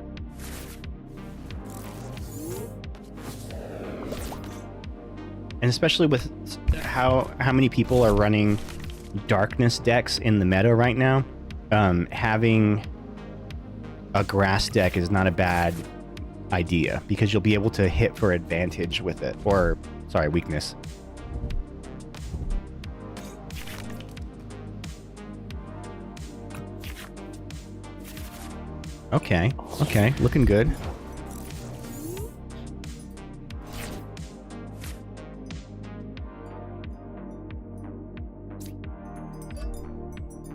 And especially with how many people are running darkness decks in the meta right now, having a grass deck is not a bad idea because you'll be able to hit for advantage with it, or sorry, weakness. Okay, looking good.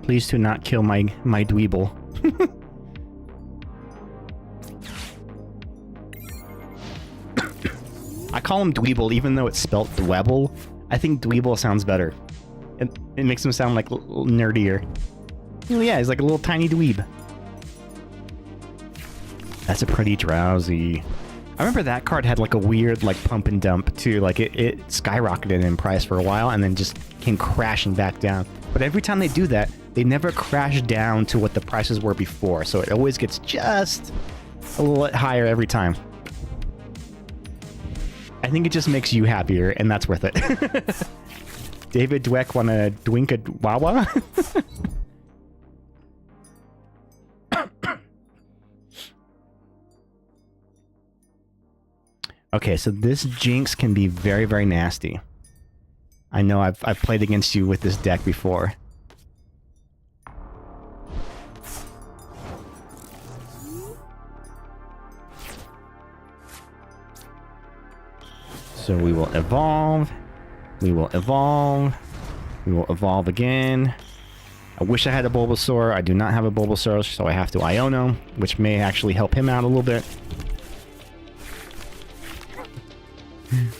Please do not kill my Dweeble. I call him Dweeble even though it's spelt Dwebble. I think Dweeble sounds better. It makes him sound like nerdier. Oh yeah, he's like a little tiny dweeb. That's a pretty Drowsy. I remember that card had like a weird like pump and dump too. Like it skyrocketed in price for a while and then just came crashing back down. But every time they do that, they never crash down to what the prices were before. So it always gets just a little bit higher every time. I think it just makes you happier, and that's worth it. David Dweck wanna dwink a wawa? Okay, so this Jinx can be very, very nasty. I know I've played against you with this deck before. So we will evolve. We will evolve. We will evolve again. I wish I had a Bulbasaur. I do not have a Bulbasaur, so I have to Iono, which may actually help him out a little bit.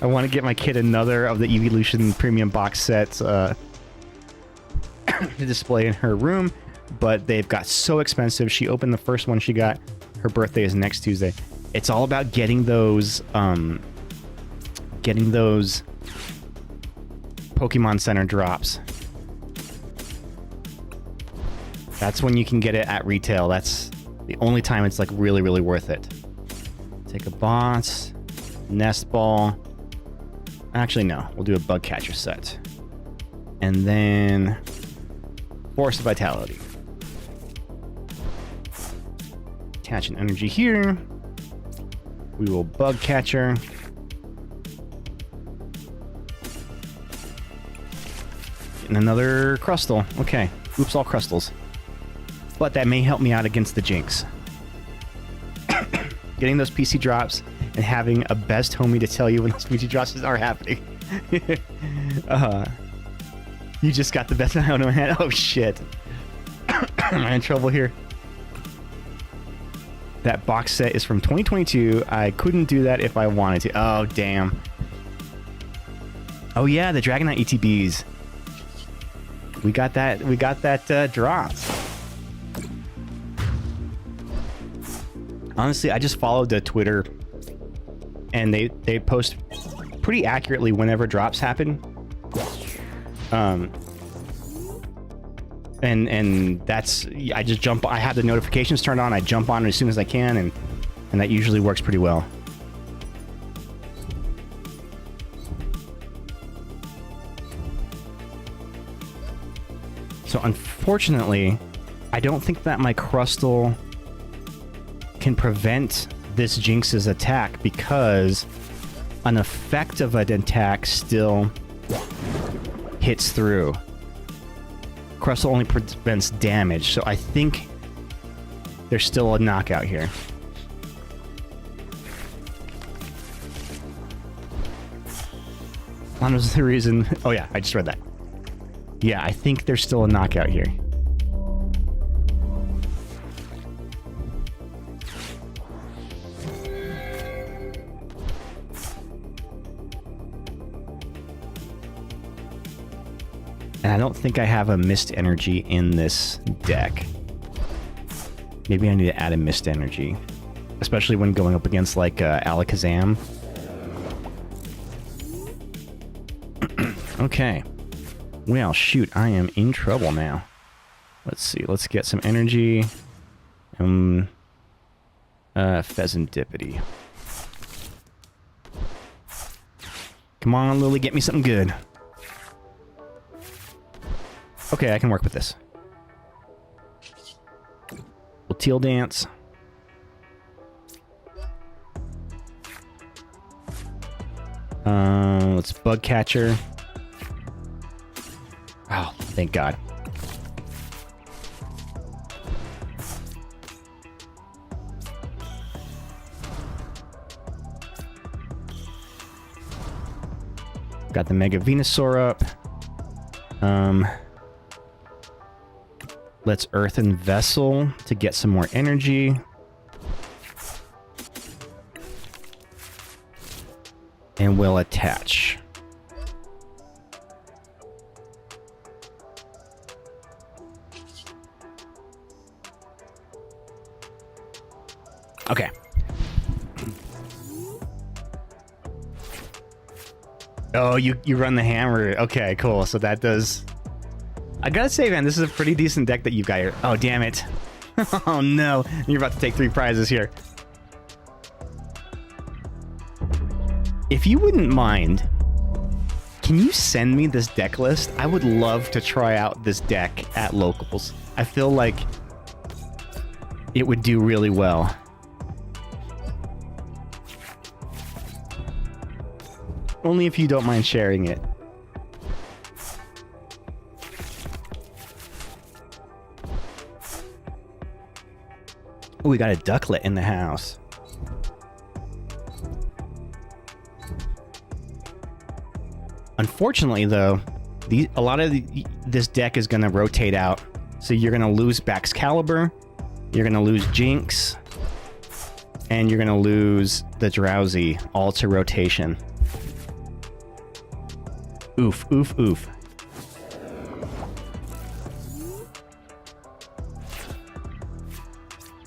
I want to get my kid another of the Evolution Premium box sets to display in her room, but they've got so expensive. She opened the first one she got. Her birthday is next Tuesday. It's all about getting those Pokemon Center drops. That's when you can get it at retail. That's the only time it's like really, really worth it. Take a boss, nest ball. Actually, no, we'll do a bug catcher set. And then Force of Vitality. Attach an energy here. We will bug catcher. And another Crustle. Okay. Oops, all Crustals. But that may help me out against the Jinx. Getting those PC drops and having a best homie to tell you when those PC drops are happening. You just got the best. I don't know. Oh, shit. Am I in trouble here? That box set is from 2022. I couldn't do that if I wanted to. Oh, damn. Oh, yeah, the Dragonite ETBs. We got that drop. Honestly, I just followed the Twitter, and they post pretty accurately whenever drops happen. And that's, I just jump. I have the notifications turned on. I jump on it as soon as I can, and that usually works pretty well. So unfortunately, I don't think that my Crustle can prevent this Jinx's attack because an effect of an attack still hits through. Crustle only prevents damage, so I think there's still a knockout here. That was the reason. Oh yeah, I just read that. Yeah, I think there's still a knockout here. And I don't think I have a Mist Energy in this deck. Maybe I need to add a Mist Energy. Especially when going up against, like, Alakazam. Okay. Well, shoot, I am in trouble now. Let's see, let's get some energy. Pheasantipity. Come on, Lily, get me something good. Okay, I can work with this. We'll Teal Dance. Let's Bug Catcher. Oh, thank God. Got the Mega Venusaur up. Let's Earthen Vessel to get some more energy. And we'll attach. Okay. Oh, you run the hammer. Okay, cool. So that does... I gotta say, man, this is a pretty decent deck that you've got here. Oh, damn it. Oh, no. You're about to take 3 prizes here. If you wouldn't mind, can you send me this deck list? I would love to try out this deck at locals. I feel like it would do really well. Only if you don't mind sharing it. Oh, we got a Ducklet in the house. Unfortunately, though, a lot of this deck is going to rotate out. So you're going to lose Baxcalibur, you're going to lose Jinx, and you're going to lose the Drowsy all to rotation. Oof, oof, oof.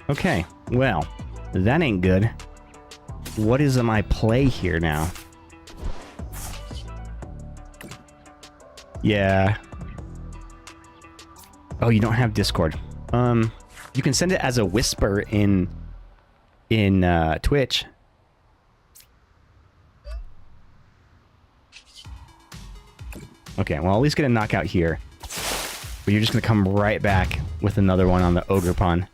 Okay, well, that ain't good. What is my play here now? Yeah. Oh, you don't have Discord. You can send it as a whisper in Twitch. Okay, well, at least get a knockout here. But you're just gonna come right back with another one on the Ogerpon.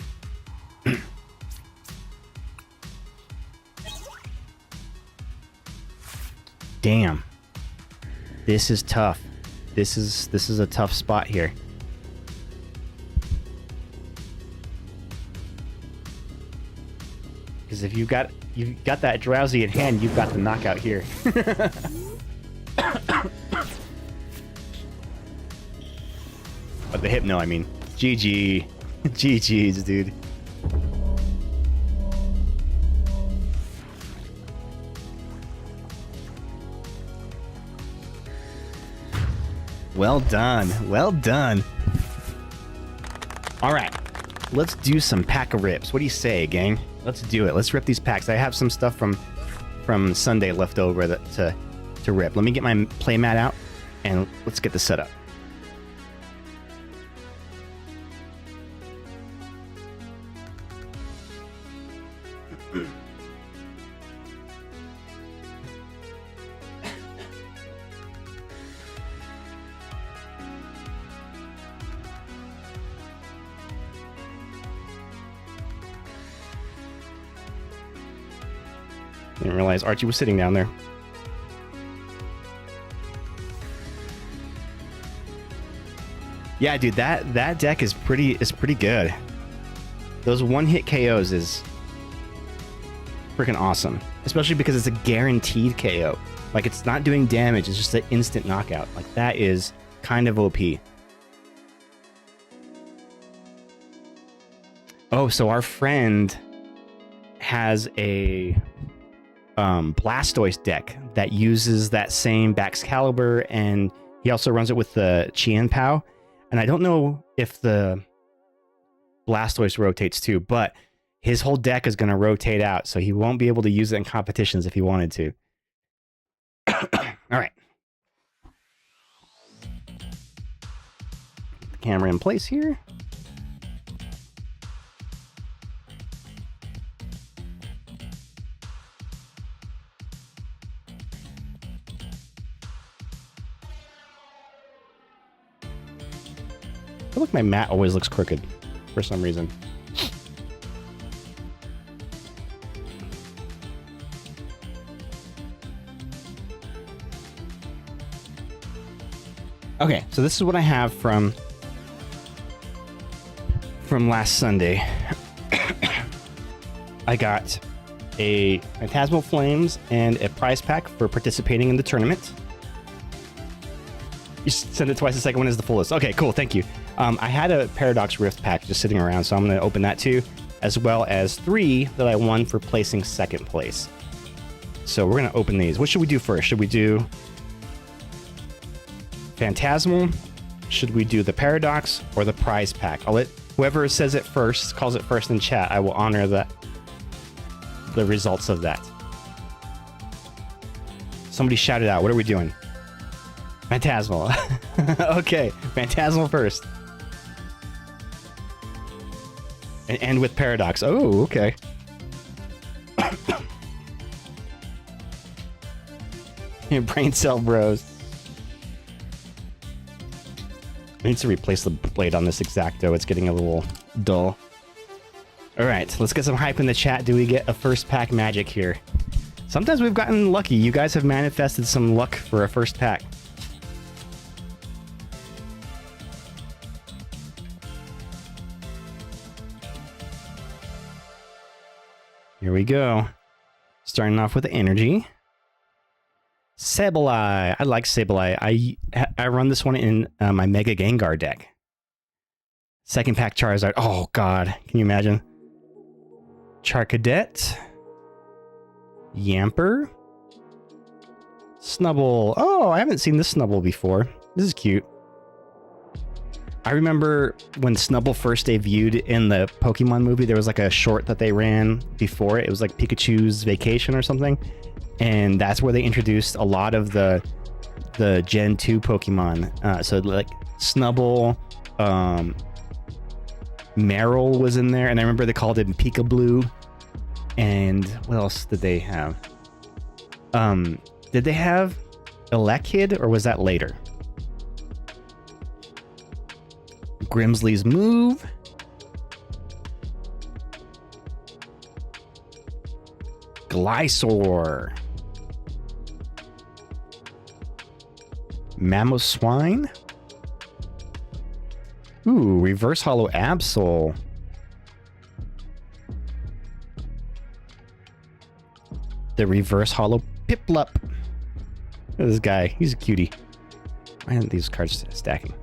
Damn. This is tough. This is a tough spot here. Because if you've got that Drowsy in hand, you've got the knockout here. But the Hypno, I mean. GG. GG's, dude. Well done. Well done. All right. Let's do some pack of rips. What do you say, gang? Let's do it. Let's rip these packs. I have some stuff from Sunday left over to rip. Let me get my playmat out, and let's get this set up. Didn't realize Archie was sitting down there. Yeah, dude, that deck is pretty good. Those one-hit KOs is freaking awesome, especially because it's a guaranteed KO. Like, it's not doing damage; it's just an instant knockout. Like, that is kind of OP. Oh, so our friend has a Blastoise deck that uses that same Baxcalibur, and he also runs it with the Qianpao. And I don't know if the Blastoise rotates too, but his whole deck is going to rotate out, so he won't be able to use it in competitions if he wanted to. All right. Get the camera in place here. I feel like my mat always looks crooked for some reason. Okay, so this is what I have from last Sunday. I got a Phantasmal Flames and a prize pack for participating in the tournament. You send it twice, the second one is the fullest. Okay, cool, thank you. I had a Paradox Rift pack just sitting around, so I'm going to open that too, as well as 3 that I won for placing second place. So we're going to open these. What should we do first? Should we do Phantasmal? Should we do the Paradox or the prize pack? I'll let whoever says it first, calls it first in chat, I will honor the results of that. Somebody shout it out. What are we doing? Phantasmal. Okay, Phantasmal first. And end with Paradox. Oh, okay. Brain cell bros. I need to replace the blade on this X-Acto. It's getting a little dull. Alright, let's get some hype in the chat. Do we get a first pack magic here? Sometimes we've gotten lucky. You guys have manifested some luck for a first pack. Here we go. Starting off with the energy. Sableye. I like Sableye. I run this one in my Mega Gengar deck. Second pack Charizard. Oh, God. Can you imagine? Charcadet. Yamper. Snubble. Oh, I haven't seen this Snubble before. This is cute. I remember when Snubble first debuted in the Pokemon movie, there was like a short that they ran before it. It was like Pikachu's Vacation or something. And that's where they introduced a lot of the Gen 2 Pokemon. So like Snubble, Marill was in there, and I remember they called him Pikablue. And what else did they have? Did they have Elekid, or was that later? Grimsley's Move. Glysaur. Mamoswine. Ooh, Reverse Hollow Absol. The Reverse Hollow Piplup. Look at this guy. He's a cutie. Why aren't these cards stacking?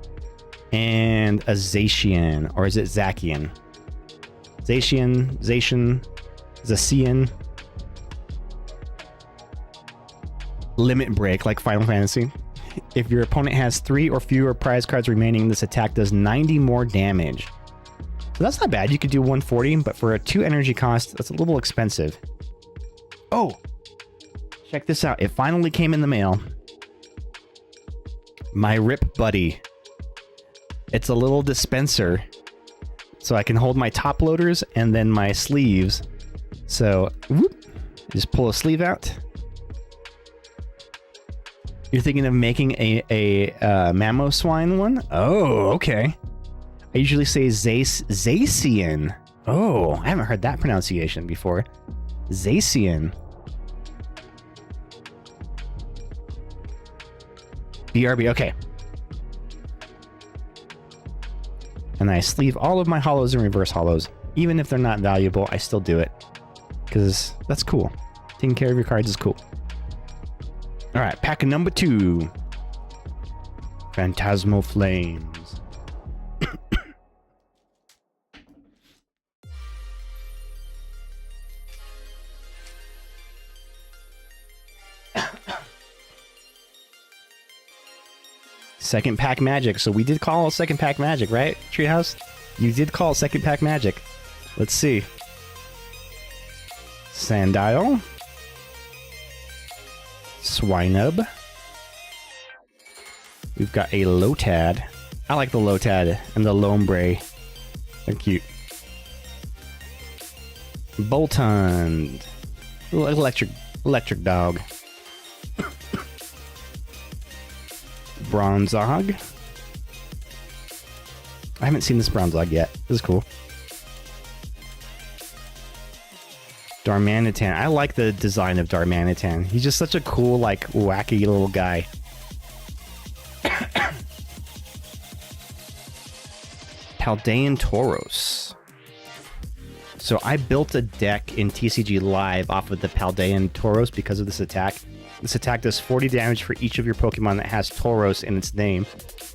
And a Zacian. Or is it Zacian? Zacian. Zacian. Limit Break, like Final Fantasy. If your opponent has 3 or fewer prize cards remaining, this attack does 90 more damage. So that's not bad. You could do 140, but for a 2 energy cost, that's a little expensive. Oh! Check this out. It finally came in the mail. My Rip Buddy. It's a little dispenser. So I can hold my top loaders and then my sleeves. So, whoop, just pull a sleeve out. You're thinking of making a Mamoswine one? Oh, okay. I usually say Zacian. Oh, I haven't heard that pronunciation before. Zacian. BRB, okay. And I sleeve all of my hollows and reverse hollows. Even if they're not valuable, I still do it. Because that's cool. Taking care of your cards is cool. Alright, pack number 2. Phantasmal Flames. Second pack magic. So we did call second pack magic, right, Treehouse? You did call second pack magic. Let's see. Sandile. Swinub. We've got a Lotad. I like the Lotad and the Lombre. They're cute. Boltund. Electric dog. Bronzog. I haven't seen this Bronzog yet. This is cool. Darmanitan. I like the design of Darmanitan. He's just such a cool, like, wacky little guy. Paldean Tauros. So I built a deck in TCG Live off of the Paldean Tauros because of this attack. This attack does 40 damage for each of your Pokemon that has Tauros in its name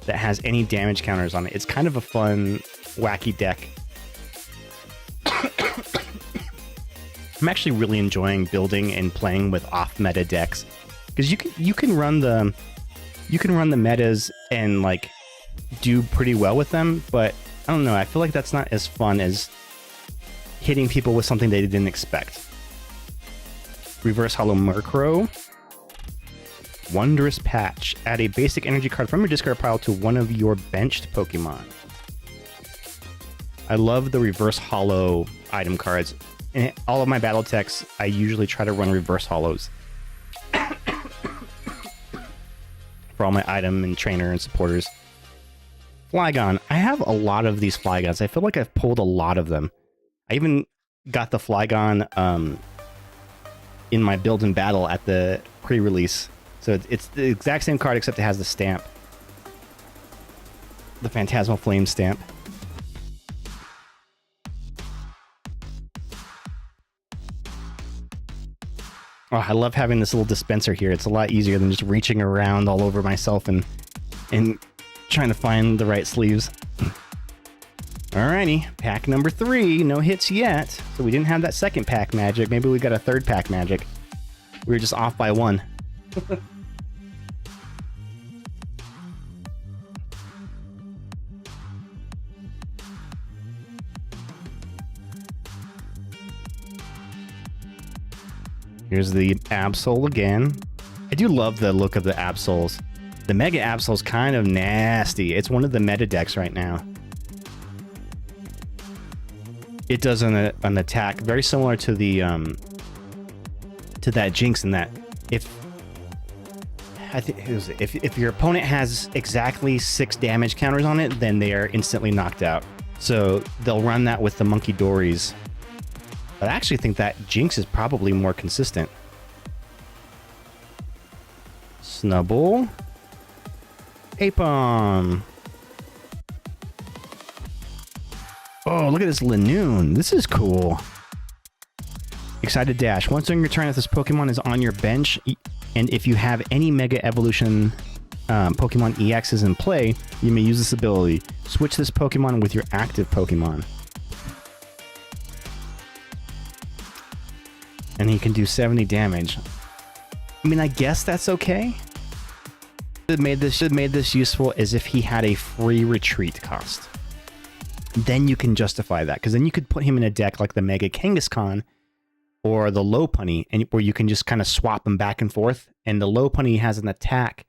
that has any damage counters on it. It's kind of a fun, wacky deck. I'm actually really enjoying building and playing with off-meta decks because you can run the metas and like do pretty well with them, but I don't know. I feel like that's not as fun as hitting people with something they didn't expect. Reverse Hollow Murkrow. Wondrous Patch. Add a basic energy card from your discard pile to one of your benched Pokemon. I love the Reverse Hollow item cards. In all of my battle techs, I usually try to run Reverse Hollows. For all my item and trainer and supporters. Flygon. I have a lot of these Flygons. I feel like I've pulled a lot of them. I even got the Flygon in my build and battle at the pre-release. So it's the exact same card except it has the stamp. The Phantasmal Flame stamp. Oh, I love having this little dispenser here. It's a lot easier than just reaching around all over myself and trying to find the right sleeves. Alrighty, pack number 3. No hits yet. So we didn't have that second pack magic. Maybe we got a third pack magic. We were just off by 1. Here's the Absol again. I do love the look of the Absols. The Mega Absol's kind of nasty. It's one of the meta decks right now. It does an attack very similar to the to that Jinx, in that if your opponent has exactly 6 damage counters on it, then they are instantly knocked out. So they'll run that with the Monkey Dories. But I actually think that Jinx is probably more consistent. Snubble. Apom. Oh, look at this Linoon. This is cool. Excited Dash. Once during your turn, if this Pokemon is on your bench, and if you have any Mega Evolution Pokemon EXs in play, you may use this ability. Switch this Pokemon with your active Pokemon. And he can do 70 damage. I mean, I guess that's okay. Should have made this useful as if he had a free retreat cost. Then you can justify that, because then you could put him in a deck like the Mega Kangaskhan or the Lopunny, and where you can just kind of swap them back and forth. And the Lopunny has an attack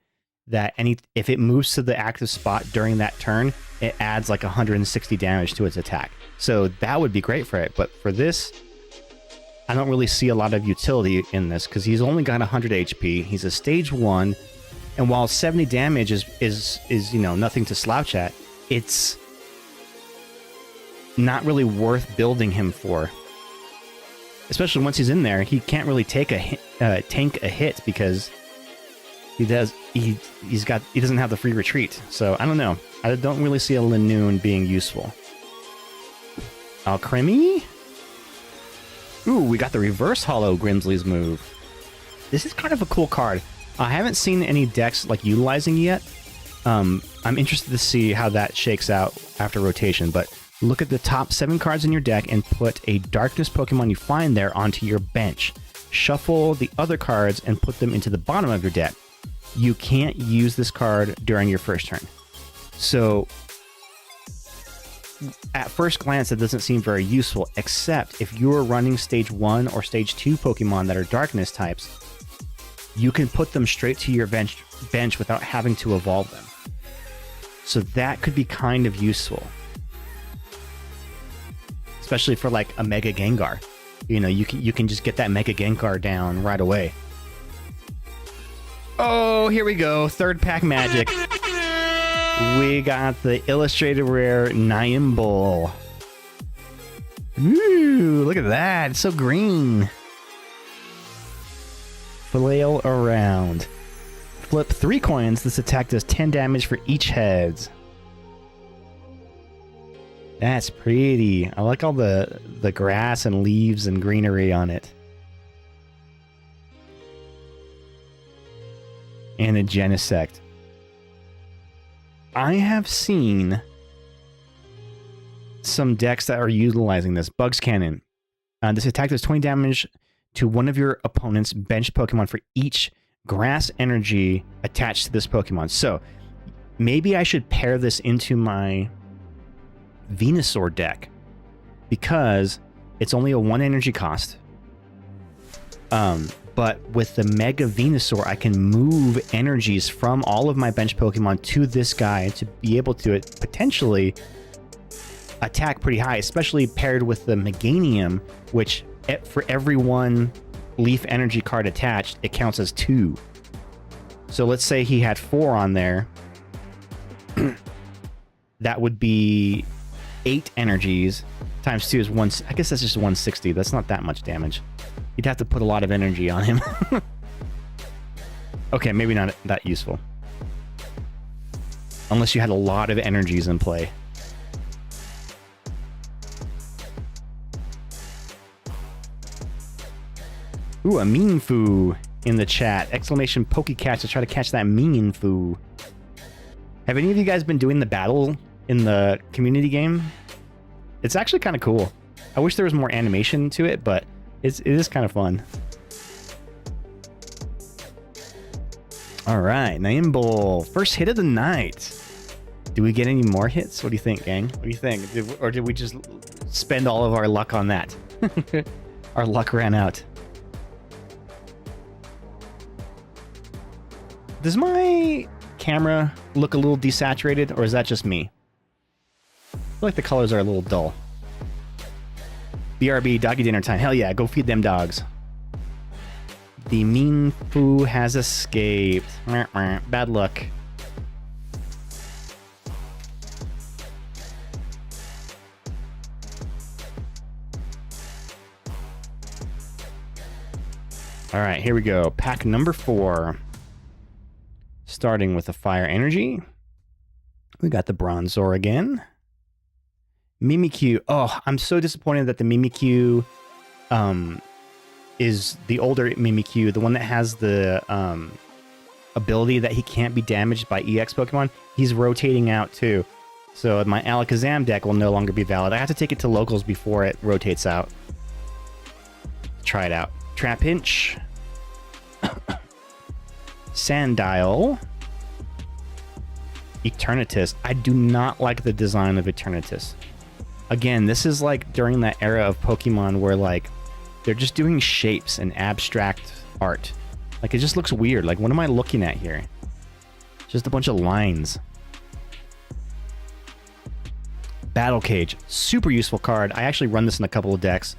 that if it moves to the active spot during that turn, it adds like 160 damage to its attack. So that would be great for it. But for this, I don't really see a lot of utility in this, because he's only got 100 HP. He's a stage 1, and while 70 damage is you know, nothing to slouch at, it's not really worth building him for. Especially once he's in there, he can't really take tank a hit, because he doesn't have the free retreat. So I don't know. I don't really see a Linoon being useful. Alcremie? Ooh, we got the reverse holo Grimsley's move. This is kind of a cool card. I haven't seen any decks like utilizing yet. I'm interested to see how that shakes out after rotation, but look at the top 7 cards in your deck and put a Darkness Pokemon you find there onto your bench. Shuffle the other cards and put them into the bottom of your deck. You can't use this card during your first turn. So at first glance, it doesn't seem very useful, except if you're running stage 1 or stage 2 Pokemon that are darkness types, you can put them straight to your bench without having to evolve them. So that could be kind of useful. Especially for like a Mega Gengar. You know, you can just get that Mega Gengar down right away. Oh, here we go. Third pack magic. We got the illustrated rare Niamble. Ooh, look at that. It's so green. Flail around. Flip 3 coins. This attack does 10 damage for each heads. That's pretty. I like all the grass and leaves and greenery on it. And a Genesect. I have seen some decks that are utilizing this. Bugs Cannon. This attack does 20 damage to one of your opponent's bench Pokemon for each grass energy attached to this Pokemon. So maybe I should pair this into my Venusaur deck, because it's only a 1 energy cost. But with the Mega Venusaur, I can move energies from all of my bench Pokemon to this guy to be able to potentially attack pretty high, especially paired with the Meganium, which for every 1 leaf energy card attached, it counts as 2. So let's say he had 4 on there. That would be 8 energies times 2 is 1. I guess that's just 160. That's not that much damage. You'd have to put a lot of energy on him. Okay, maybe not that useful. Unless you had a lot of energies in play. Ooh, a Meanfu in the chat. Exclamation Pokecatch to try to catch that Meanfu. Have any of you guys been doing the battle in the community game? It's actually kind of cool. I wish there was more animation to it, but it is kind of fun. All right, Nimble. First hit of the night. Do we get any more hits? What do you think, gang? What do you think? Or did we just spend all of our luck on that? Our luck ran out. Does my camera look a little desaturated, or is that just me? I feel like the colors are a little dull. BRB, doggy dinner time. Hell yeah, go feed them dogs. The Meanfu has escaped. Bad luck. All right, here we go. Pack number 4. Starting with the fire energy. We got the Bronzor again. Mimikyu. Oh, I'm so disappointed that the Mimikyu is the older Mimikyu, the one that has the ability that he can't be damaged by EX Pokemon. He's rotating out too. So my Alakazam deck will no longer be valid. I have to take it to locals before it rotates out. Try it out. Trapinch. Sandile. Eternatus. I do not like the design of Eternatus. Again, this is like during that era of Pokemon where like they're just doing shapes and abstract art. Like it just looks weird. Like what am I looking at here? Just a bunch of lines. Battle Cage. Super useful card. I actually run this in a couple of decks.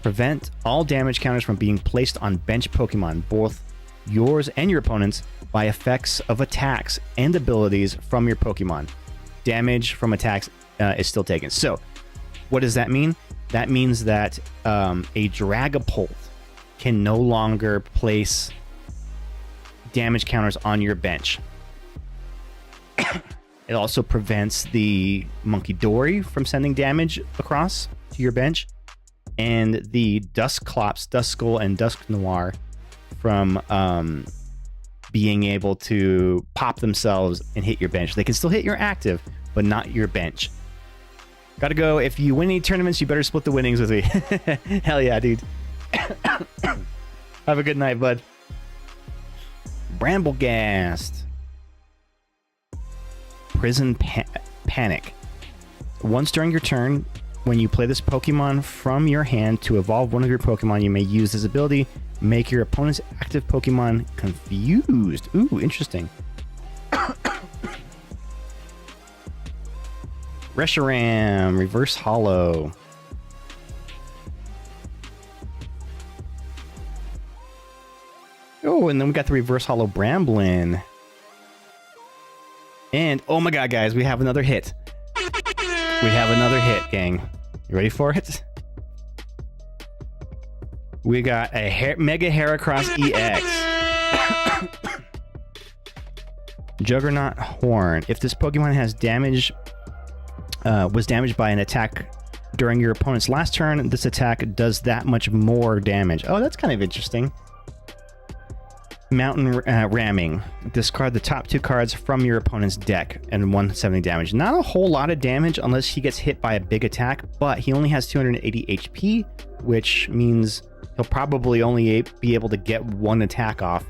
Prevent all damage counters from being placed on bench Pokemon, both yours and your opponent's, by effects of attacks and abilities from your Pokemon. Damage from attacks is still taken. So, what does that mean? That means that a Dragapult can no longer place damage counters on your bench. It also prevents the Munkidori from sending damage across to your bench, and the Dusclops, Duskull, and Dusknoir from being able to pop themselves and hit your bench. They can still hit your active, but not your bench. Gotta go. If you win any tournaments, you better split the winnings with me. Hell yeah, dude. Have a good night, bud. Bramblegast. Prison Panic. Once during your turn, when you play this Pokemon from your hand to evolve one of your Pokemon, you may use this ability. Make your opponent's active Pokemon confused. Ooh, interesting. Reshiram, Reverse Hollow. Oh, and then we got the Reverse Hollow Bramblin. And, oh my god, guys, we have another hit. We have another hit, gang. You ready for it? We got a Mega Heracross EX. Juggernaut Horn. If this Pokemon has damage, was damaged by an attack during your opponent's last turn, this attack does that much more damage. Oh, that's kind of interesting. Mountain Ramming. Discard the top 2 cards from your opponent's deck and 170 damage. Not a whole lot of damage unless he gets hit by a big attack, but he only has 280 HP, which means he'll probably only be able to get 1 attack off.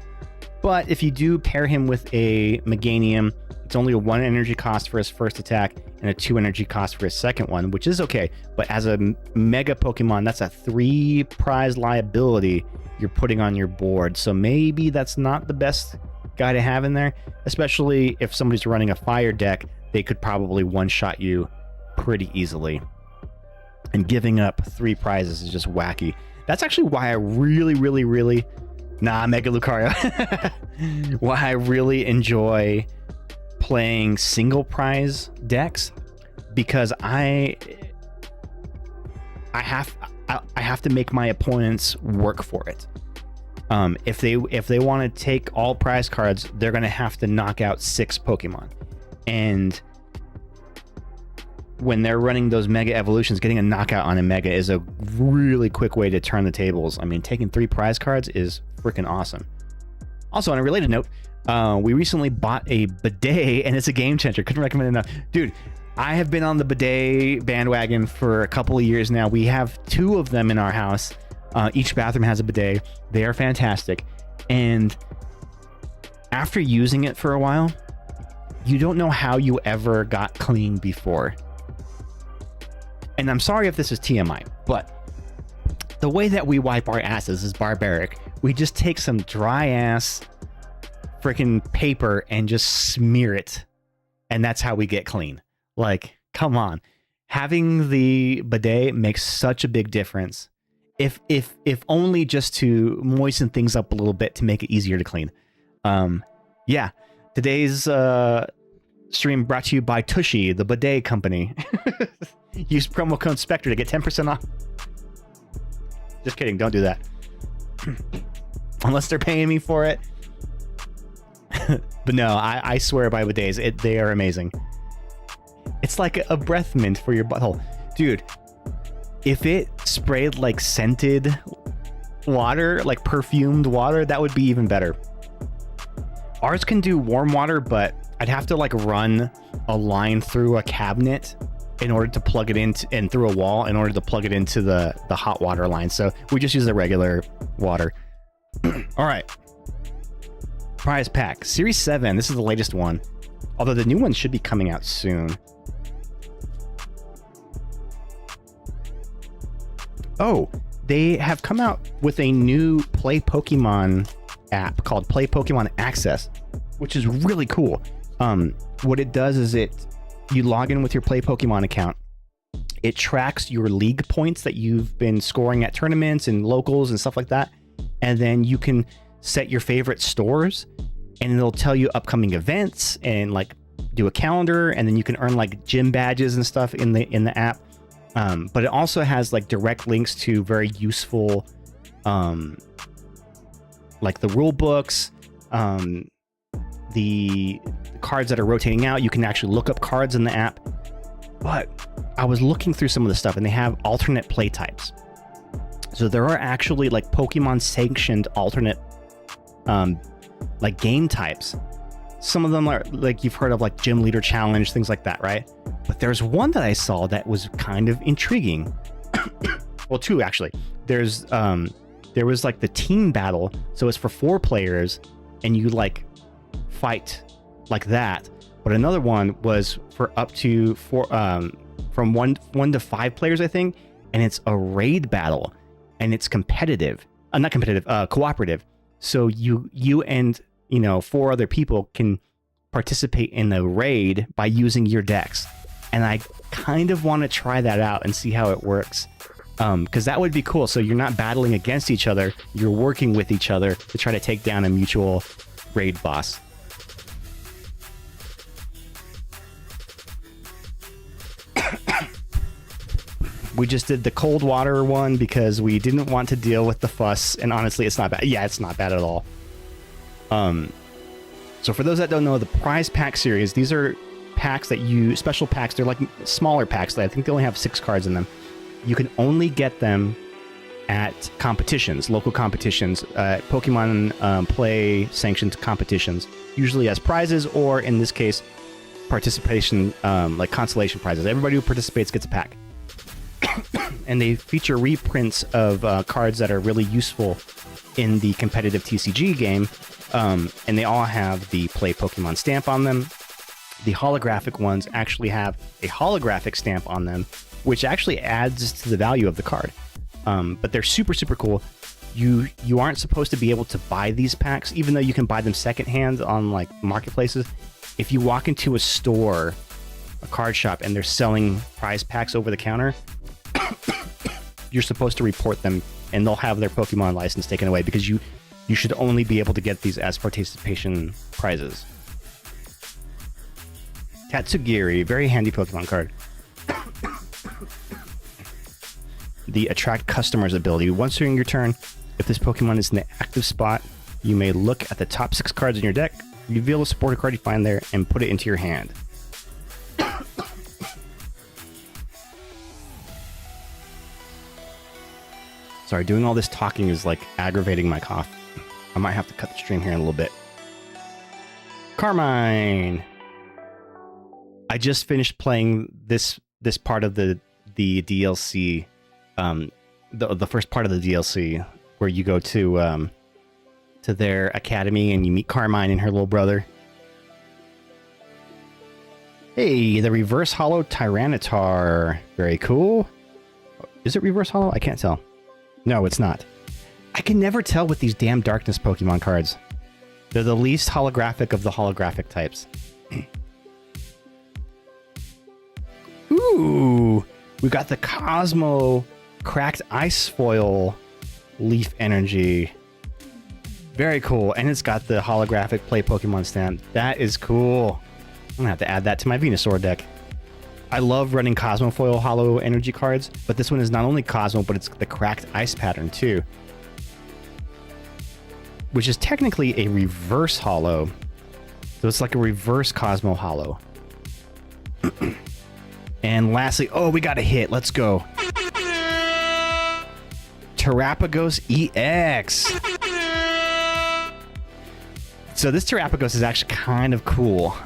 But if you do pair him with a Meganium, it's only a 1 energy cost for his first attack and a 2 energy cost for his second one, which is okay. But as a Mega Pokemon, that's a 3 prize liability you're putting on your board. So maybe that's not the best guy to have in there, especially if somebody's running a fire deck. They could probably one-shot you pretty easily. And giving up 3 prizes is just wacky. That's actually why I really Mega Lucario. Why I really enjoy playing single prize decks, because I have to make my opponents work for it. If they want to take all prize cards, they're going to have to knock out 6 Pokemon. And when they're running those mega evolutions, getting a knockout on a mega is a really quick way to turn the tables. I mean, taking 3 prize cards is freaking awesome. Also, on a related note, we recently bought a bidet, and it's a game changer. Couldn't recommend it enough. Dude, I have been on the bidet bandwagon for a couple of years now. We have 2 of them in our house. Each bathroom has a bidet. They are fantastic. And after using it for a while, you don't know how you ever got clean before. And I'm sorry if this is TMI, but the way that we wipe our asses is barbaric. We just take some dry ass freaking paper and just smear it. And that's how we get clean. Like, come on. Having the bidet makes such a big difference. If only just to moisten things up a little bit to make it easier to clean. Yeah. Today's stream brought to you by Tushy, the bidet company. Use promo code Spectre to get 10% off. Just kidding, don't do that. Unless they're paying me for it. But no, I swear by bidets, they are amazing. It's like a breath mint for your butthole. Dude, if it sprayed like scented water, like perfumed water, that would be even better. Ours can do warm water, but I'd have to like run a line through a cabinet in order to plug it in and through a wall in order to plug it into the hot water line. So we just use the regular water. All right. Prize pack. Series 7. This is the latest one. Although the new one should be coming out soon. Oh, they have come out with a new Play Pokemon app called Play Pokemon Access, which is really cool. What it does is you log in with your Play Pokemon account. It tracks your league points that you've been scoring at tournaments and locals and stuff like that. And then you can set your favorite stores, and it'll tell you upcoming events and like do a calendar, and then you can earn like gym badges and stuff in the app. But it also has like direct links to very useful like the rule books, the cards that are rotating out. You can actually look up cards in the app. But I was looking through some of the stuff, and they have alternate play types. So there are actually like Pokemon sanctioned alternate like game types. Some of them are like you've heard of, like Gym Leader Challenge, things like that, right? But there's one that I saw that was kind of intriguing. Well, 2 actually. There was like the team battle, so it's for 4 players, and you like fight like that. But another one was for up to 4, from 1 to 5 players, I think, and it's a raid battle, and it's competitive. Not competitive, cooperative. So you and 4 other people can participate in the raid by using your decks. And I kind of want to try that out and see how it works. Because that would be cool. So you're not battling against each other. You're working with each other to try to take down a mutual raid boss. We just did the cold water one because we didn't want to deal with the fuss. And honestly, it's not bad. Yeah, it's not bad at all. So for those that don't know, the prize pack series, these are packs that special packs. They're like smaller packs. I think they only have 6 cards in them. You can only get them at competitions, local competitions, Pokemon Play sanctioned competitions, usually as prizes, or in this case, participation, like consolation prizes. Everybody who participates gets a pack. And they feature reprints of cards that are really useful in the competitive TCG game. And they all have the Play Pokemon stamp on them. The holographic ones actually have a holographic stamp on them, which actually adds to the value of the card. But they're super, super cool. You aren't supposed to be able to buy these packs, even though you can buy them secondhand on like marketplaces. If you walk into a store, a card shop, and they're selling prize packs over the counter, you're supposed to report them, and they'll have their Pokemon license taken away, because you should only be able to get these as participation prizes. Tatsugiri, very handy Pokemon card. The Attract Customers ability. Once during your turn, if this Pokemon is in the active spot, you may look at the top 6 cards in your deck, reveal a supporter card you find there, and put it into your hand. Sorry, doing all this talking is like aggravating my cough. I might have to cut the stream here in a little bit. Carmine! I just finished playing this part of the DLC, the first part of the DLC, where you go to their academy and you meet Carmine and her little brother. Hey, the Reverse Hollow Tyranitar. Very cool. Is it Reverse Hollow? I can't tell. No, it's not. I can never tell with these damn Darkness Pokemon cards. They're the least holographic of the holographic types. Ooh, we got the Cosmo Cracked Ice Foil Leaf Energy. Very cool. And it's got the holographic Play Pokemon stamp. That is cool. I'm gonna have to add that to my Venusaur deck. I love running Cosmo Foil Hollow Energy cards, but this one is not only Cosmo, but it's the Cracked Ice pattern too. Which is technically a reverse hollow. So it's like a reverse Cosmo Hollow. And lastly, oh, we got a hit. Let's go. Terrapagos EX. So this Terrapagos is actually kind of cool.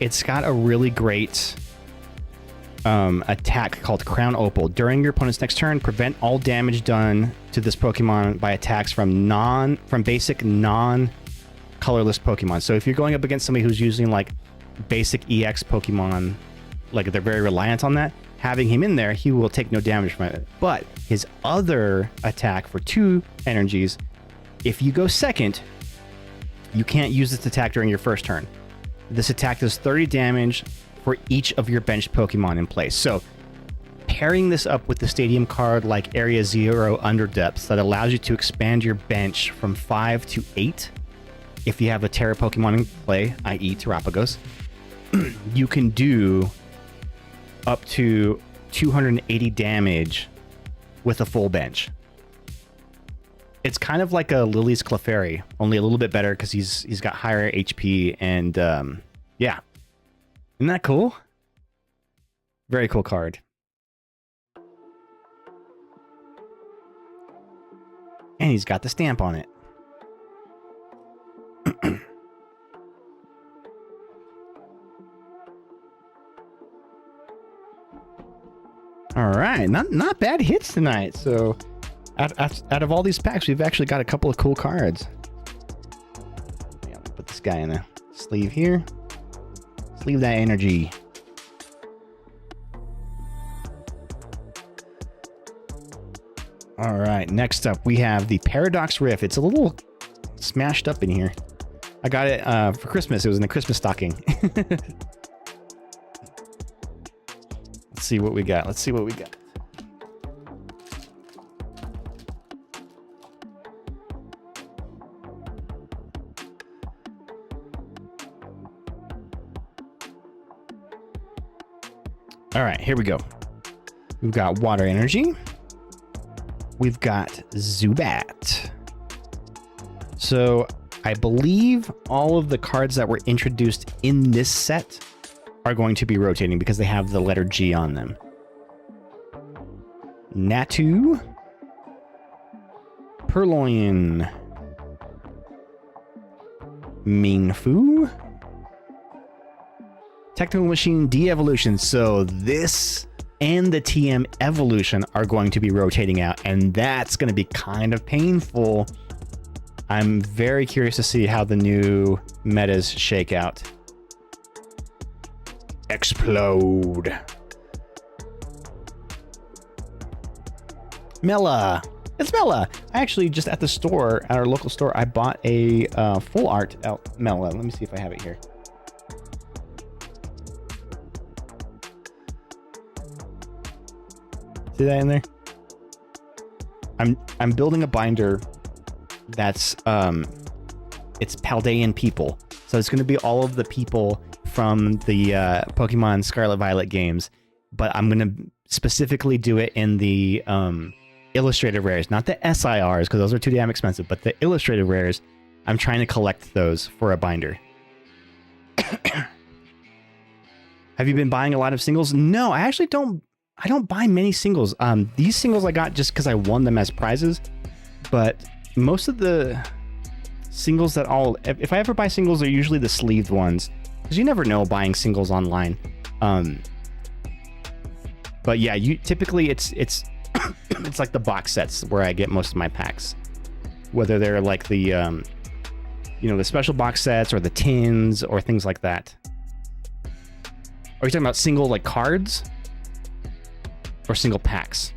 It's got a really great attack called Crown Opal. During your opponent's next turn, prevent all damage done to this Pokemon by attacks from basic non-colorless Pokemon. So if you're going up against somebody who's using like basic EX Pokemon, like they're very reliant on that, having him in there, he will take no damage from it. But his other attack for 2 energies, if you go second, you can't use this attack during your first turn. This attack does 30 damage for each of your bench Pokemon in place. So pairing this up with the stadium card like Area Zero Underdepths that allows you to expand your bench from 5 to 8 if you have a Terra Pokemon in play, i.e. Terrapagos, you can do up to 280 damage with a full bench. It's kind of like a Lily's Clefairy, only a little bit better because he's got higher HP and yeah. Isn't that cool? Very cool card. And he's got the stamp on it. All right, not bad hits tonight. So out of all these packs, we've actually got a couple of cool cards. Yeah, let me put this guy in a sleeve here. Sleeve that energy. All right, next up we have the Paradox Rift. It's a little smashed up in here. I got it for Christmas. It was in the Christmas stocking. Let's see what we got. Let's see what we got. All right, here we go. We've got Water Energy. We've got Zubat. So I believe all of the cards that were introduced in this set are going to be rotating because they have the letter G on them. Natu. Purloin. Mingfu. Technical Machine De-Evolution. So this and the TM Evolution are going to be rotating out, and that's going to be kind of painful. I'm very curious to see how the new metas shake out. Explode. Mela. It's Mela. I actually just at the store, at our local store, I bought a full art Mela. Let me see if I have it here. See that in there? I'm building a binder that's it's Paldean people. So it's going to be all of the people from the Pokemon Scarlet Violet games, but I'm going to specifically do it in the illustrated rares, not the SIRs because those are too damn expensive, but the illustrated rares. I'm trying to collect those for a binder. Have you been buying a lot of singles? No, I actually don't I don't buy many singles. These singles I got just because I won them as prizes, but most of the singles that if I ever buy singles, they're usually the sleeved ones, because you never know buying singles online. But yeah, typically it's it's like the box sets where I get most of my packs, whether they're like the the special box sets or the tins or things like that. Are you talking about single like cards or single packs?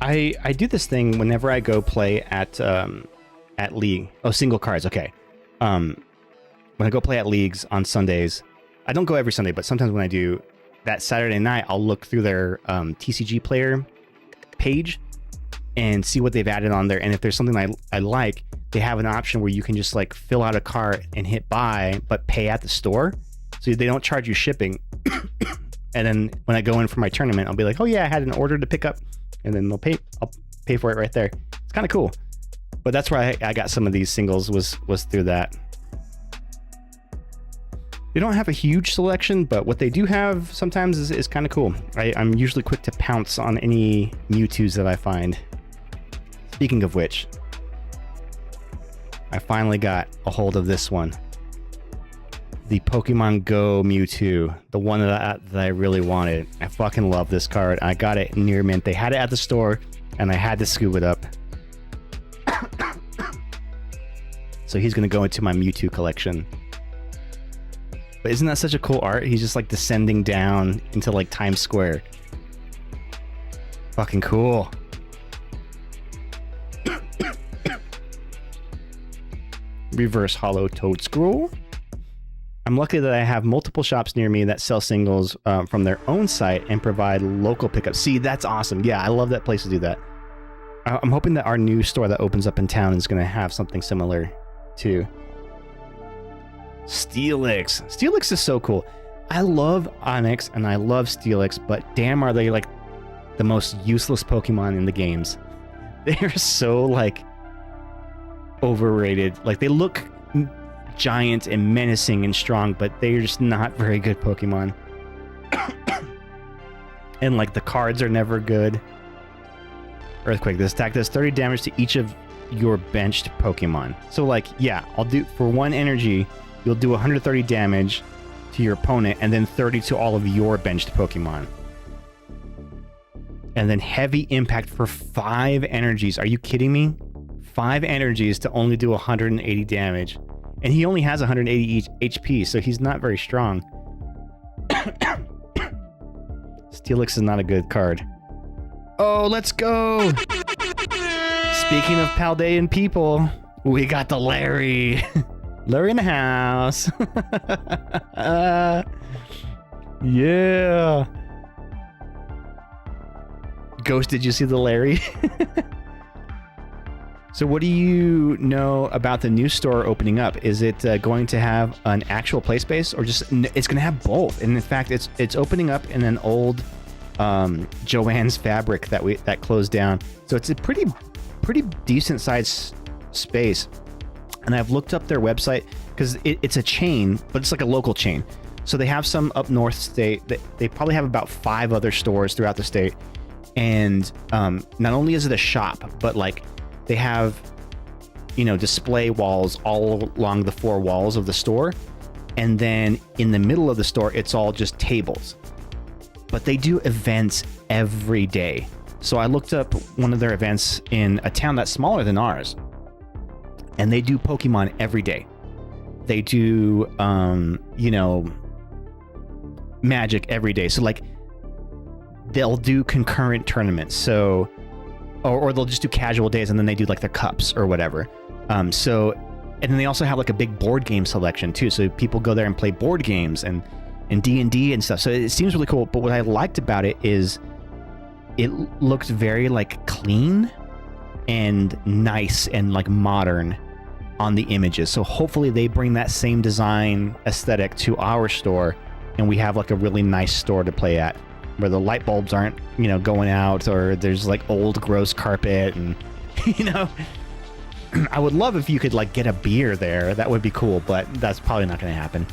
I do this thing whenever I go play at League. Oh, single cards. Okay. When I go play at Leagues on Sundays, I don't go every Sunday, but sometimes when I do, that Saturday night, I'll look through their TCG player page and see what they've added on there. And if there's something I like, they have an option where you can just like fill out a cart and hit buy, but pay at the store. So they don't charge you shipping. And then when I go in for my tournament, I'll be like, oh yeah, I had an order to pick up. And then I'll pay for it right there. It's kind of cool. But that's where I got some of these singles was through that. They don't have a huge selection, but what they do have sometimes is kind of cool. I'm usually quick to pounce on any Mewtwo's that I find. Speaking of which, I finally got a hold of this one. The Pokemon Go Mewtwo, the one that I really wanted. I fucking love this card. I got it near mint. They had it at the store, and I had to scoop it up. So he's going to go into my Mewtwo collection. But isn't that such a cool art? He's just like descending down into like Times Square. Fucking cool. Reverse Hollow Toad Scroll. I'm lucky that I have multiple shops near me that sell singles from their own site and provide local pickups. See, that's awesome. Yeah, I love that place to do that. I'm hoping that our new store that opens up in town is going to have something similar too. Steelix. Steelix is so cool. I love Onix and I love Steelix, but damn are they like the most useless Pokemon in the games. They're so like overrated. Like they look giant and menacing and strong, but they're just not very good Pokemon. And like the cards are never good. Earthquake. This attack does 30 damage to each of your benched Pokemon. So like, yeah, I'll do for 1 energy, you'll do 130 damage to your opponent and then 30 to all of your benched Pokemon. And then heavy impact for 5 energies. Are you kidding me? 5 energies to only do 180 damage. And he only has 180 HP, so he's not very strong. Steelix is not a good card. Oh, let's go! Speaking of Paldean people, we got the Larry. Larry in the house. Yeah. Ghost, did you see the Larry? So what do you know about the new store opening up? Is it going to have an actual play space, or just it's going to have both? And in fact, it's opening up in an old Joann's Fabric that closed down. So it's a pretty decent sized space. And I've looked up their website because it's a chain, but it's like a local chain. So they have some up north state. They probably have about 5 other stores throughout the state. And not only is it a shop, but like they have, display walls all along the 4 walls of the store. And then in the middle of the store, it's all just tables. But they do events every day. So I looked up one of their events in a town that's smaller than ours. And they do Pokemon every day. They do, Magic every day. So like, they'll do concurrent tournaments. So, or they'll just do casual days and then they do like their cups or whatever. And then they also have like a big board game selection too. So people go there and play board games and D&D and stuff. So it seems really cool. But what I liked about it is it looked very like clean and nice and like modern on the images. So hopefully they bring that same design aesthetic to our store and we have like a really nice store to play at where the light bulbs aren't, going out, or there's like old gross carpet and, I would love if you could like get a beer there. That would be cool, but that's probably not going to happen.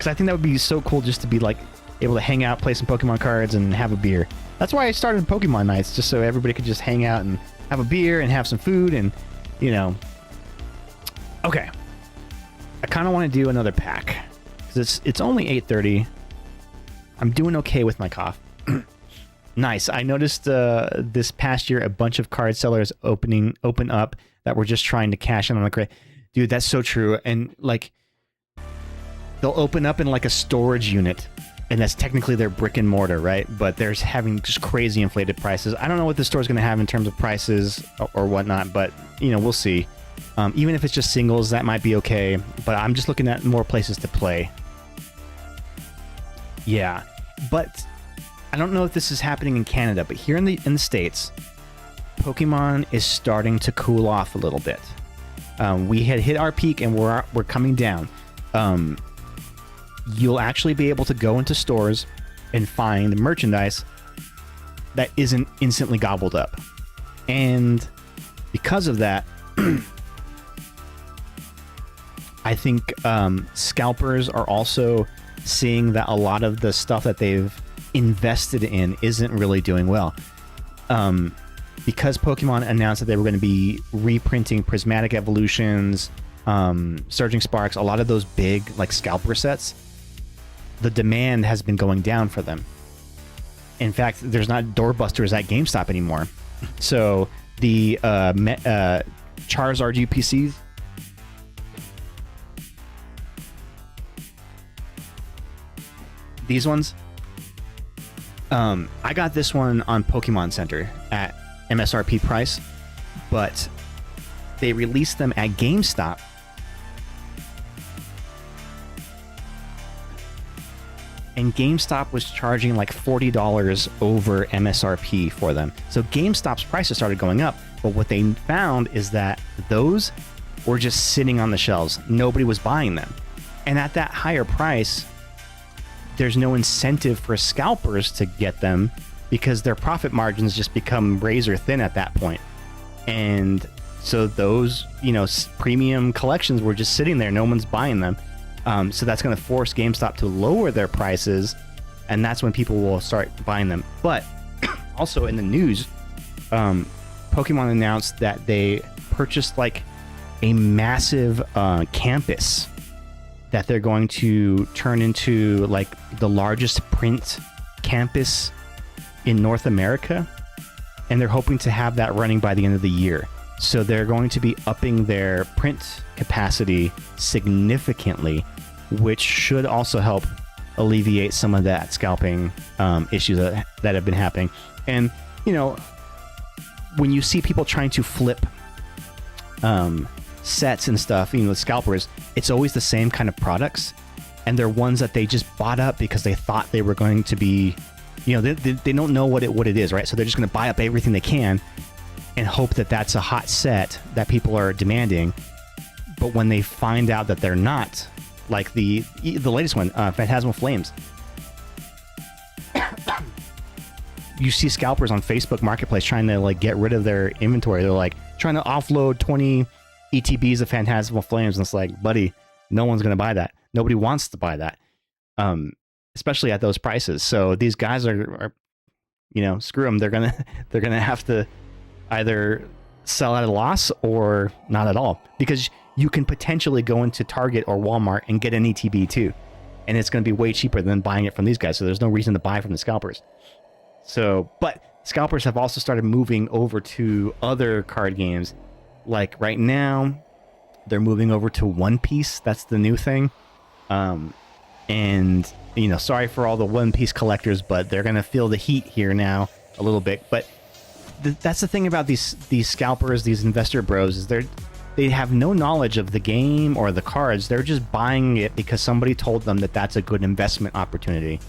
because I think that would be so cool just to be like able to hang out, play some Pokemon cards, and have a beer. That's why I started Pokemon nights, just so everybody could just hang out and have a beer and have some food, and you know. Okay, I kind of want to do another pack because it's only 8:30. I'm doing okay with my cough. Nice. I noticed this past year a bunch of card sellers open up that were just trying to cash in on the crate. Dude, that's so true. And like, they'll open up in like a storage unit, and that's technically their brick and mortar, right? But they're having just crazy inflated prices. I don't know what the store's going to have in terms of prices or whatnot, but you know, we'll see. Even if it's just singles, that might be okay. But I'm just looking at more places to play. Yeah, but I don't know if this is happening in Canada, but here in the States, Pokemon is starting to cool off a little bit. We had hit our peak and we're coming down. You'll actually be able to go into stores and find merchandise that isn't instantly gobbled up. And because of that, I think scalpers are also seeing that a lot of the stuff that they've invested in isn't really doing well. Because Pokemon announced that they were going to be reprinting Prismatic Evolutions, Surging Sparks, a lot of those big like scalper sets, the demand has been going down for them. In fact, there's not doorbusters at GameStop anymore. So the Charizard UPCs, these ones, I got this one on Pokemon Center at MSRP price, but they released them at GameStop and GameStop was charging like $40 over MSRP for them. So GameStop's prices started going up, but what they found is that those were just sitting on the shelves. Nobody was buying them. And at that higher price, there's no incentive for scalpers to get them because their profit margins just become razor thin at that point. And so those, you know, premium collections were just sitting there. No one's buying them. So that's going to force GameStop to lower their prices, and that's when people will start buying them. But also in the news, Pokemon announced that they purchased like a massive campus that they're going to turn into like the largest print campus in North America, and they're hoping to have that running by the end of the year. So they're going to be upping their print capacity significantly, which should also help alleviate some of that scalping issues that have been happening. And, you know, when you see people trying to flip sets and stuff, you know, the scalpers, it's always the same kind of products, and they're ones that they just bought up because they thought they were going to be, you know, they don't know what it is, right? So they're just going to buy up everything they can and hope that that's a hot set that people are demanding. But when they find out that they're not, like the latest one, Phantasmal Flames, you see scalpers on Facebook Marketplace trying to like get rid of their inventory. They're like trying to offload 20 ETBs of Phantasmal Flames, and it's like, buddy, no one's going to buy that. Nobody wants to buy that, especially at those prices. So these guys are, you know, screw them. They're gonna have to either sell at a loss or not at all, because you can potentially go into Target or Walmart and get an ETB too, and it's going to be way cheaper than buying it from these guys. So there's no reason to buy from the scalpers. So, but scalpers have also started moving over to other card games. Like right now, they're moving over to One Piece. That's the new thing. And, you know, sorry for all the One Piece collectors, but they're going to feel the heat here now a little bit. But that's the thing about these scalpers, these investor bros, is they have no knowledge of the game or the cards. They're just buying it because somebody told them that that's a good investment opportunity.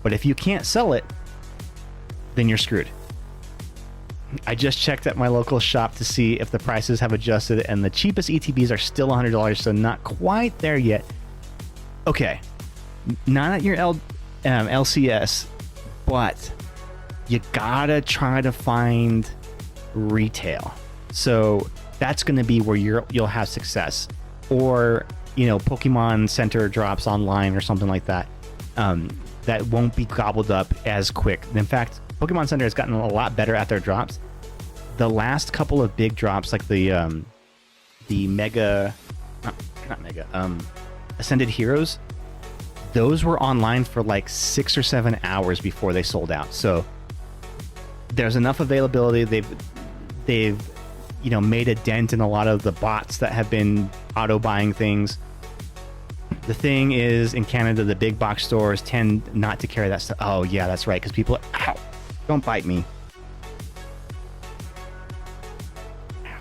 But if you can't sell it, then you're screwed. I just checked at my local shop to see if the prices have adjusted, and the cheapest ETBs are still $100, so not quite there yet. Okay, not at your LCS, but you gotta try to find retail. So that's going to be where you'll have success. Or Pokemon Center drops online or something like that, that won't be gobbled up as quick. In fact, Pokemon Center has gotten a lot better at their drops. The last couple of big drops, like the Mega, not Mega, Ascended Heroes, those were online for like 6 or 7 hours before they sold out. So there's enough availability. They've made a dent in a lot of the bots that have been auto buying things. The thing is, in Canada, the big box stores tend not to carry that stuff. Oh yeah, that's right, because people, ow, don't bite me. Ow,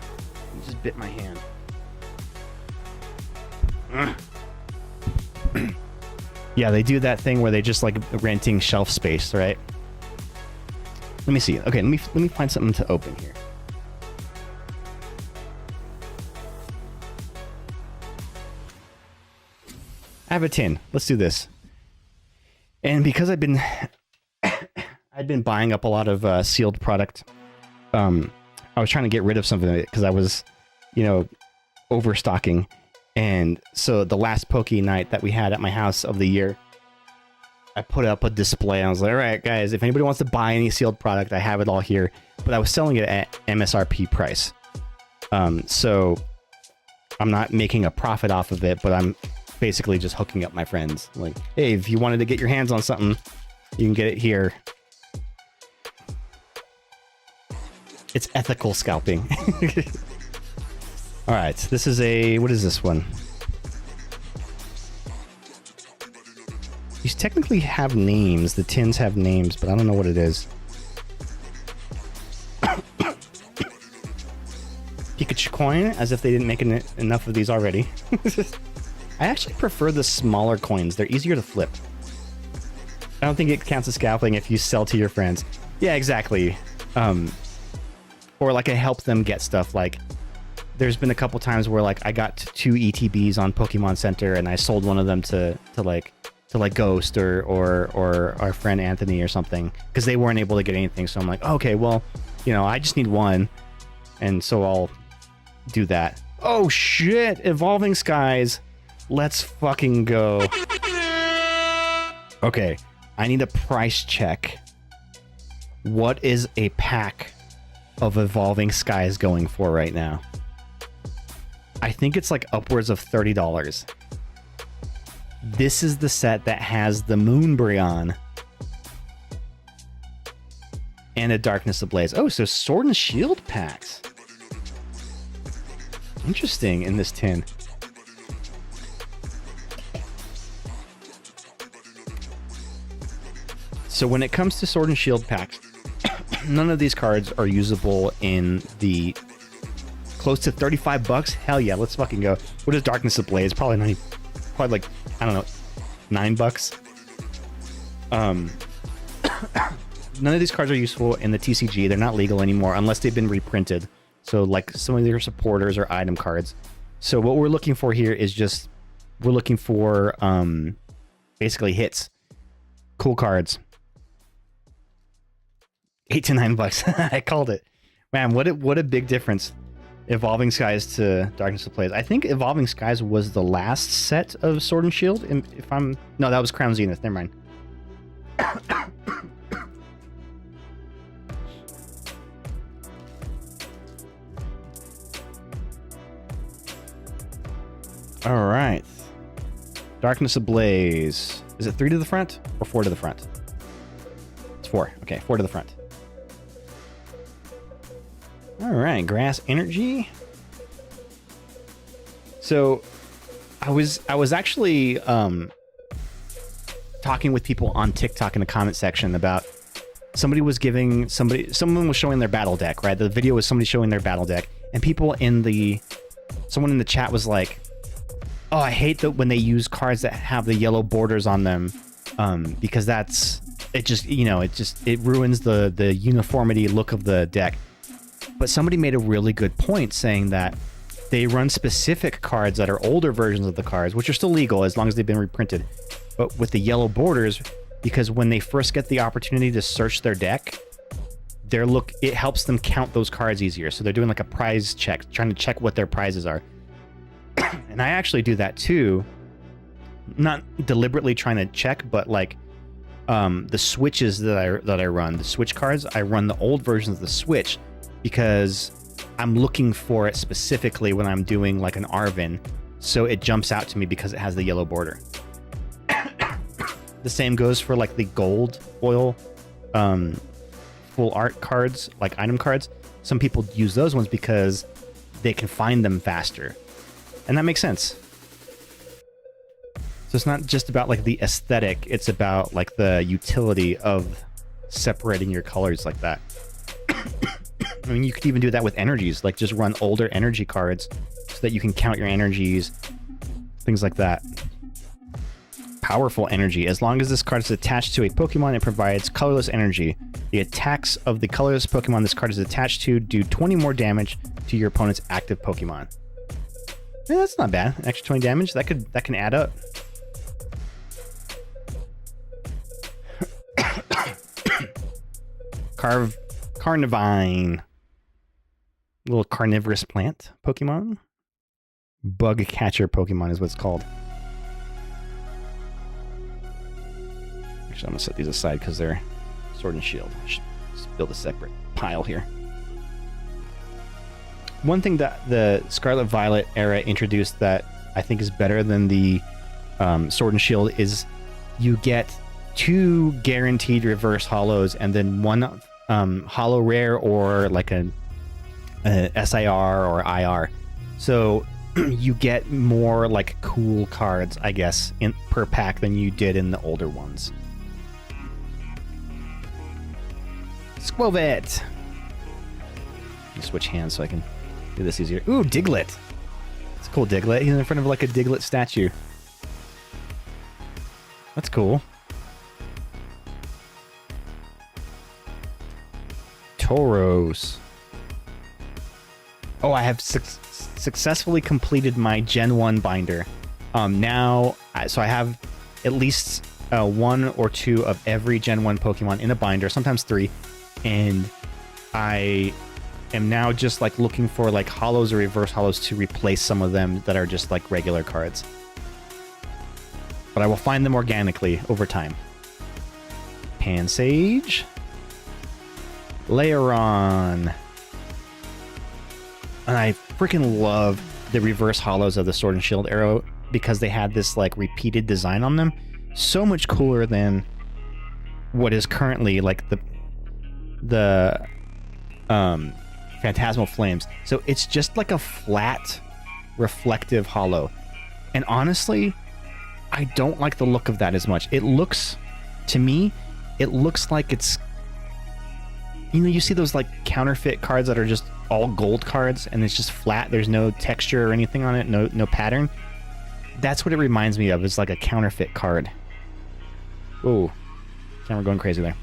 you just bit my hand. Yeah, they do that thing where they just like renting shelf space, right? Let me see. Okay, let me find something to open here. I have a tin. Let's do this. And because I've been buying up a lot of sealed product, I was trying to get rid of some of it because I was, overstocking. And so the last Poke night that we had at my house of the year, I put up a display. I was like, all right, guys, if anybody wants to buy any sealed product, I have it all here. But I was selling it at MSRP price. So I'm not making a profit off of it, but I'm basically just hooking up my friends. Like, hey, if you wanted to get your hands on something, you can get it here. It's ethical scalping. All right, this is what is this one? These technically have names. The tins have names, but I don't know what it is. Pikachu coin, as if they didn't make enough of these already. I actually prefer the smaller coins. They're easier to flip. I don't think it counts as scalping if you sell to your friends. Yeah, exactly. Or like I help them get stuff. Like, there's been a couple times where like I got 2 ETBs on Pokemon Center and I sold one of them to Ghost or our friend Anthony or something because they weren't able to get anything. So I'm like, okay, well, I just need one, and so I'll do that. Oh shit! Evolving Skies. Let's fucking go. Okay, I need a price check. What is a pack of Evolving Skies going for right now? I think it's like upwards of $30. This is the set that has the Moonbryon and a Darkness Ablaze. Oh, so Sword and Shield packs. Interesting in this tin. So when it comes to Sword and Shield packs, none of these cards are usable in the close to $35. Hell yeah, let's fucking go. What is Darkness Ablaze? Probably like, I don't know, $9. None of these cards are useful in the TCG. They're not legal anymore unless they've been reprinted. So like some of their supporters or item cards. So what we're looking for here is we're looking for basically hits, cool cards. $8 to $9. I called it. Man, what a big difference. Evolving Skies to Darkness Ablaze. I think Evolving Skies was the last set of Sword and Shield. No, that was Crown Zenith. Never mind. All right. Darkness Ablaze. Is it 3 to the front or 4 to the front? It's 4. Okay, 4 to the front. All right, Grass Energy. So, I was actually talking with people on TikTok in the comment section about someone was showing their battle deck, right? The video was somebody showing their battle deck, and someone in the chat was like, "Oh, I hate that when they use cards that have the yellow borders on them, because it ruins the uniformity look of the deck." But somebody made a really good point saying that they run specific cards that are older versions of the cards, which are still legal as long as they've been reprinted, but with the yellow borders, because when they first get the opportunity to search their deck, it helps them count those cards easier. So they're doing like a prize check, trying to check what their prizes are. And I actually do that too. Not deliberately trying to check, but like the switches that I run, the switch cards, I run the old versions of the switch because I'm looking for it specifically when I'm doing like an Arvin, so it jumps out to me because it has the yellow border. The same goes for like the gold foil full art cards, like item cards. Some people use those ones because they can find them faster, and that makes sense. So it's not just about like the aesthetic, it's about like the utility of separating your colors like that. I mean, you could even do that with energies, like just run older energy cards so that you can count your energies, things like that. Powerful energy. As long as this card is attached to a Pokemon, it provides colorless energy. The attacks of the colorless Pokemon this card is attached to do 20 more damage to your opponent's active Pokemon. Yeah, that's not bad. An extra 20 damage, that can add up. Carnivine. Little carnivorous plant Pokemon. Bug catcher Pokemon is what it's called. Actually, I'm gonna set these aside because they're Sword and Shield. I should build a separate pile here. One thing that the Scarlet Violet era introduced that I think is better than the Sword and Shield is you get 2 guaranteed reverse hollows and then 1 holo rare or like a SIR or IR. So you get more like cool cards, I guess, per pack than you did in the older ones. Skwovet! Switch hands so I can do this easier. Ooh, Diglett! It's a cool Diglett. He's in front of like a Diglett statue. That's cool. Tauros. Oh, I have successfully completed my Gen 1 binder. Now, so I have at least 1 or 2 of every Gen 1 Pokemon in a binder, sometimes 3. And I am now just like looking for like holos or reverse holos to replace some of them that are just like regular cards. But I will find them organically over time. Pansage. Lairon. And I freaking love the reverse holos of the Sword and Shield era because they had this like repeated design on them. So much cooler than what is currently like the Phantasmal Flames. So it's just like a flat reflective holo. And honestly, I don't like the look of that as much. It looks, to me, it looks like it's, you know, you see those like counterfeit cards that are just all gold cards and it's just flat. There's no texture or anything on it, no pattern. That's what it reminds me of. It's like a counterfeit card. Ooh, camera going crazy there.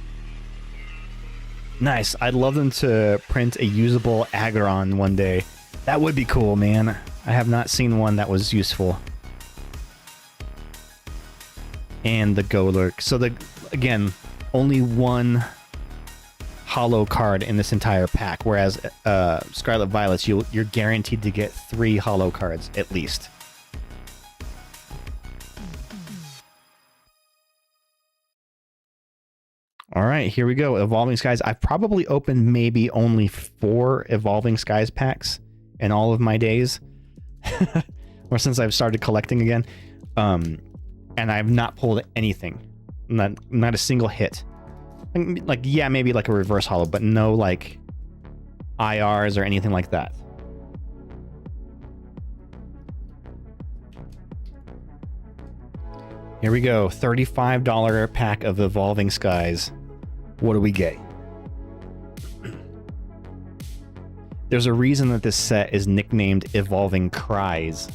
Nice. I'd love them to print a usable Aggron one day. That would be cool, man. I have not seen one that was useful. And the Golurk. So again, only 1 holo card in this entire pack, whereas Scarlet Violet's you're guaranteed to get 3 holo cards at least. All right, here we go. Evolving Skies. I've probably opened maybe only 4 Evolving Skies packs in all of my days, or since I've started collecting again, and I've not pulled anything, not a single hit. Like, yeah, maybe like a reverse holo, but no like IRs or anything like that. Here we go. $35 pack of Evolving Skies. What do we get? There's a reason that this set is nicknamed Evolving Cries,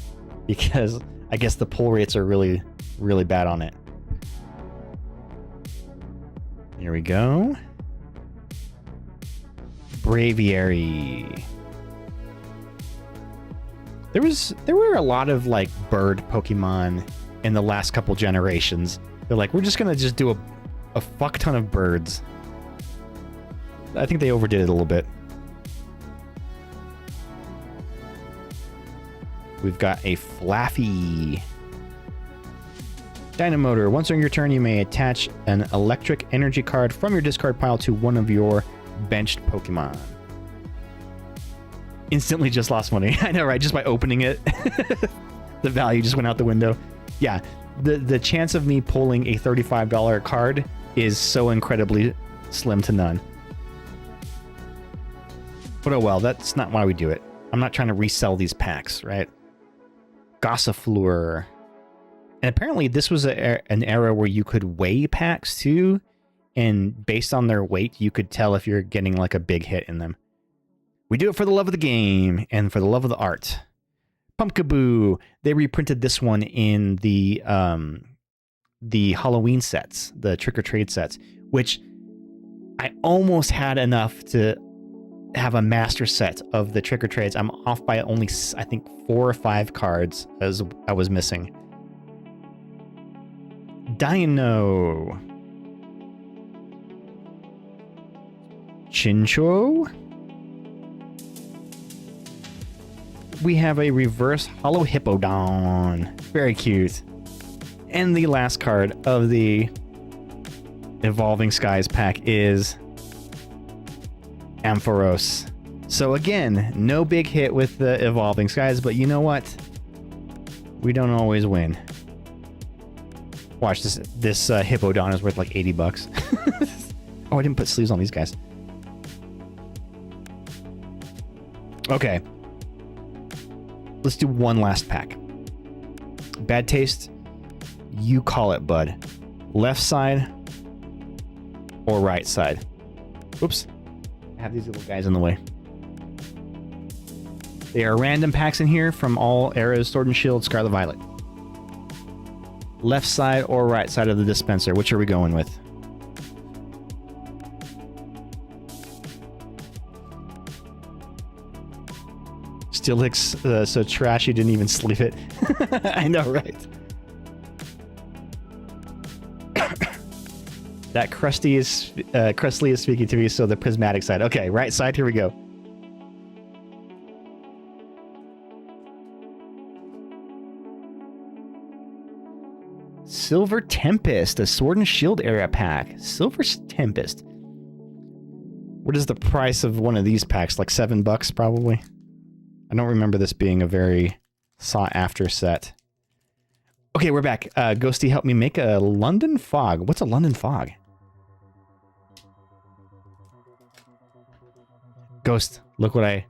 because I guess the pull rates are really, really bad on it. Here we go. Braviary. There were a lot of like bird Pokemon in the last couple generations. They're like, we're just gonna do a fuck ton of birds. I think they overdid it a little bit. We've got a Flaffy. Dynamotor. Once on your turn, you may attach an electric energy card from your discard pile to one of your benched Pokemon. Instantly just lost money. I know, right? Just by opening it. The value just went out the window. Yeah, the chance of me pulling a $35 card is so incredibly slim to none. But oh well, that's not why we do it. I'm not trying to resell these packs, right? Gossifleur. And apparently this was an era where you could weigh packs too. And based on their weight, you could tell if you're getting like a big hit in them. We do it for the love of the game and for the love of the art. Pumpkaboo. They reprinted this one in the Halloween sets, the Trick or Trade sets, which I almost had enough to have a master set of the Trick or Trades. I'm off by only, I think, 4 or 5 cards as I was missing. Dino. Chinchou. We have a reverse Hollow Hippowdon. Very cute. And the last card of the Evolving Skies pack is Ampharos. So again, no big hit with the Evolving Skies, but you know what? We don't always win. Watch this. This Hippowdon is worth like $80. Oh, I didn't put sleeves on these guys. Okay. Let's do one last pack. Bad taste. You call it, bud. Left side or right side? Oops. I have these little guys in the way. They are random packs in here from all eras: Sword and Shield, Scarlet Violet. Left side or right side of the dispenser? Which are we going with? Steelix, so trash you didn't even sleeve it. I know, right? That Krusty is speaking to me, so the prismatic side. Okay, right side, here we go. Silver Tempest, a Sword and Shield era pack. Silver Tempest. What is the price of one of these packs? Like $7 probably? I don't remember this being a very sought-after set. Okay, we're back. Ghosty, help me make a London Fog. What's a London Fog? Ghost, look what I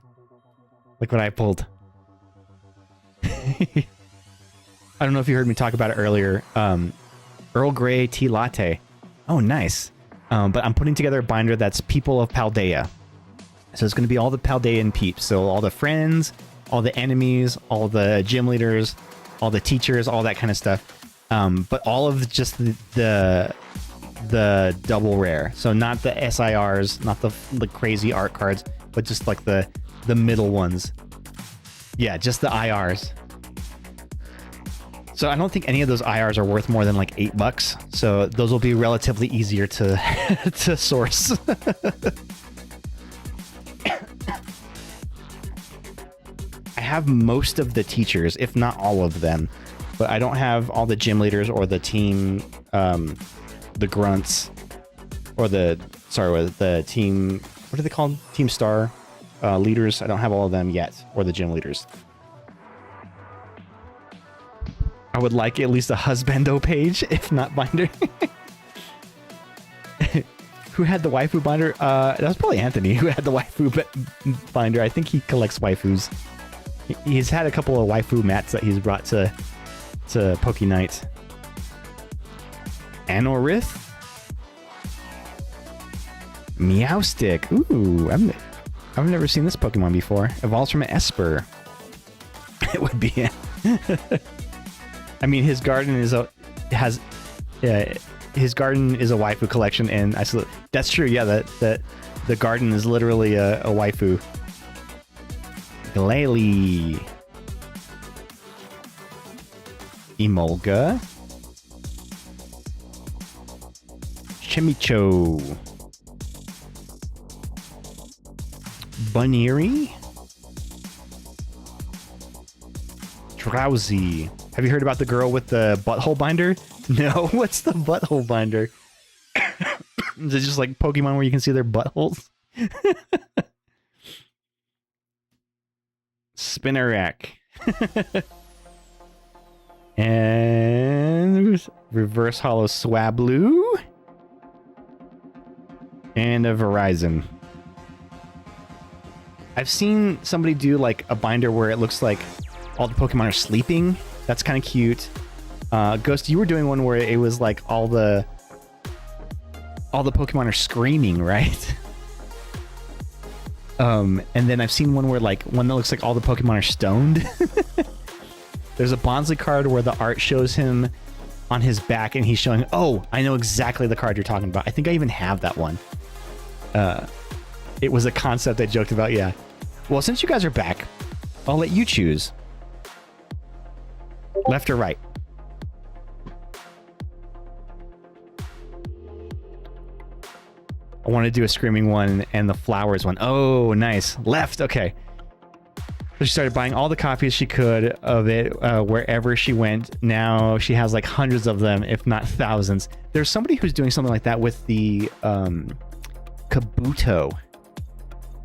pulled. I don't know if you heard me talk about it earlier. Earl Grey tea latte. Oh, nice. But I'm putting together a binder that's People of Paldea. So it's going to be all the Paldean peeps. So all the friends, all the enemies, all the gym leaders, all the teachers, all that kind of stuff. But all of just the double rare. So not the SIRs, not the crazy art cards, but just like the middle ones. Yeah, just the IRs. So I don't think any of those IRs are worth more than like $8. So those will be relatively easier to to source. I have most of the teachers, if not all of them, but I don't have all the gym leaders or the team, the grunts, or the team. What are they called? Team Star leaders. I don't have all of them yet, or the gym leaders. I would like at least a husbando page, if not binder. Who had the waifu binder? That was probably Anthony who had the waifu binder. I think he collects waifus. He's had a couple of waifu mats that he's brought to Poke Night. Anorith? Meowstic. Ooh, I've never seen this Pokemon before. Evolves from an Esper. It would be. I mean, his garden is his garden is a waifu collection, and that's true. Yeah, that the garden is literally a waifu. Glalie. Emolga. Chimicho. Bunnery. Drowsy. Have you heard about the girl with the butthole binder? No, what's the butthole binder? Is it just like Pokemon where you can see their buttholes? Spinarak. And reverse hollow Swablu. And a Verizon. I've seen somebody do like a binder where it looks like all the Pokemon are sleeping. That's kind of cute. Ghost, you were doing one where it was like all the Pokemon are screaming, right? And then I've seen one where like one that looks like all the Pokemon are stoned. There's a Bonsly card where the art shows him on his back and he's showing, oh, I know exactly the card you're talking about. I think I even have that one. It was a concept I joked about, yeah. Well, since you guys are back, I'll let you choose. Left or right? I want to do a screaming one and the flowers one. Oh, nice. Left, okay. So she started buying all the copies she could of it wherever she went. Now she has like hundreds of them, if not thousands. There's somebody who's doing something like that with the Kabuto,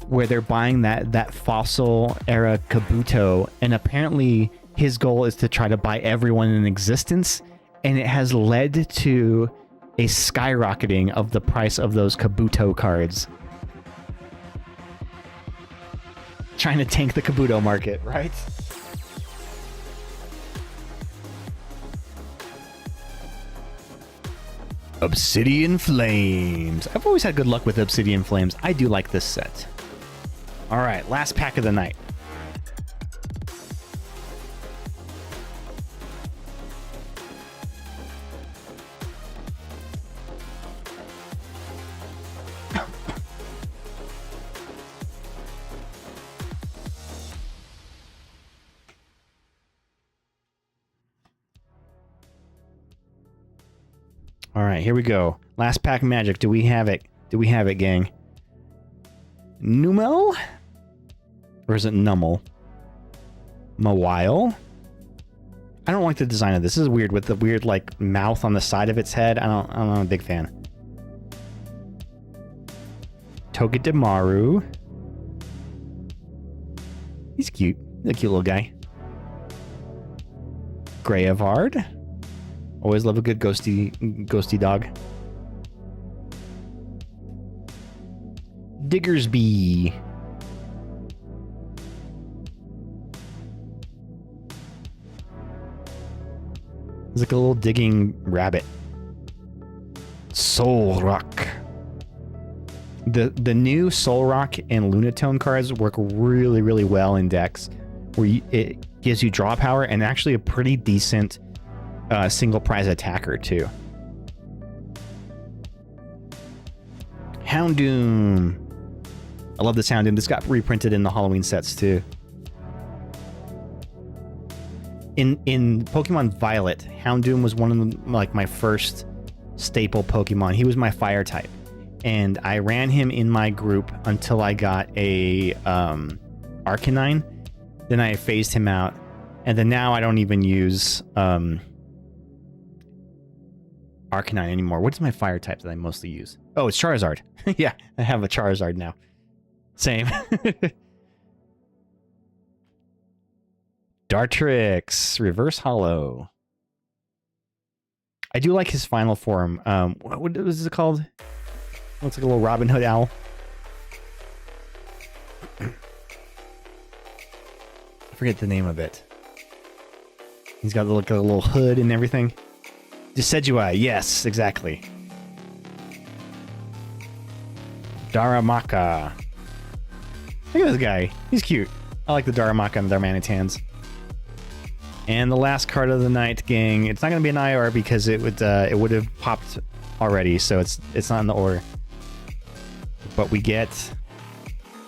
where they're buying that fossil era Kabuto, and apparently his goal is to try to buy everyone in existence, and it has led to a skyrocketing of the price of those Kabuto cards. Trying to tank the Kabuto market, right? Obsidian Flames. I've always had good luck with Obsidian Flames. I do like this set. All right, last pack of the night. All right, here we go. Last pack magic. Do we have it? Do we have it, gang? Numel? Or is it Nummel? Mawile? I don't like the design of this. This is weird with the weird like mouth on the side of its head. I'm a big fan. Togedemaru. He's cute. He's a cute little guy. Greyavard. Always love a good ghosty dog. Diggersby. It's like a little digging rabbit. Solrock. The new Solrock and Lunatone cards work really, really well in decks where it gives you draw power and actually a pretty decent single prize attacker too. Houndoom. I love this Houndoom. This got reprinted in the Halloween sets too. In Pokemon Violet, Houndoom was one of like my first staple Pokemon. He was my fire type, and I ran him in my group until I got a Arcanine. Then I phased him out, and then now I don't even use Arcanine anymore. What is my fire type that I mostly use? Oh, it's Charizard. Yeah, I have a Charizard now. Same. Dartrix, Reverse Hollow. I do like his final form. What was it called? Looks like a little Robin Hood owl. I forget the name of it. He's got like a little hood and everything. Decidueye, yes, exactly. Darumaka. Look at this guy. He's cute. I like the Darumaka and the Darmanitans. And the last card of the night, gang. It's not going to be an IR because it would have popped already, so it's not in the order. But we get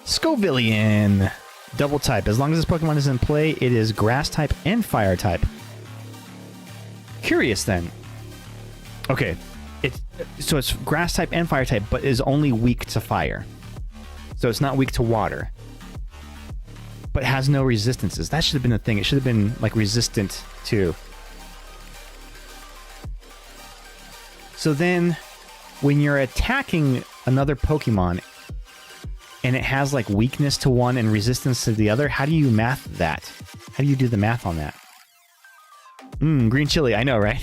Scovillian. Double type. As long as this Pokemon is in play, it is Grass type and Fire type. Curious then. Okay, so it's Grass type and Fire type, but is only weak to Fire. So it's not weak to Water. but has no resistances. That should have been the thing. It should have been like resistant to. So then when you're attacking another Pokemon and it has like weakness to one and resistance to the other, how do you math that? How do you do the math on that? Green chili, I know, right?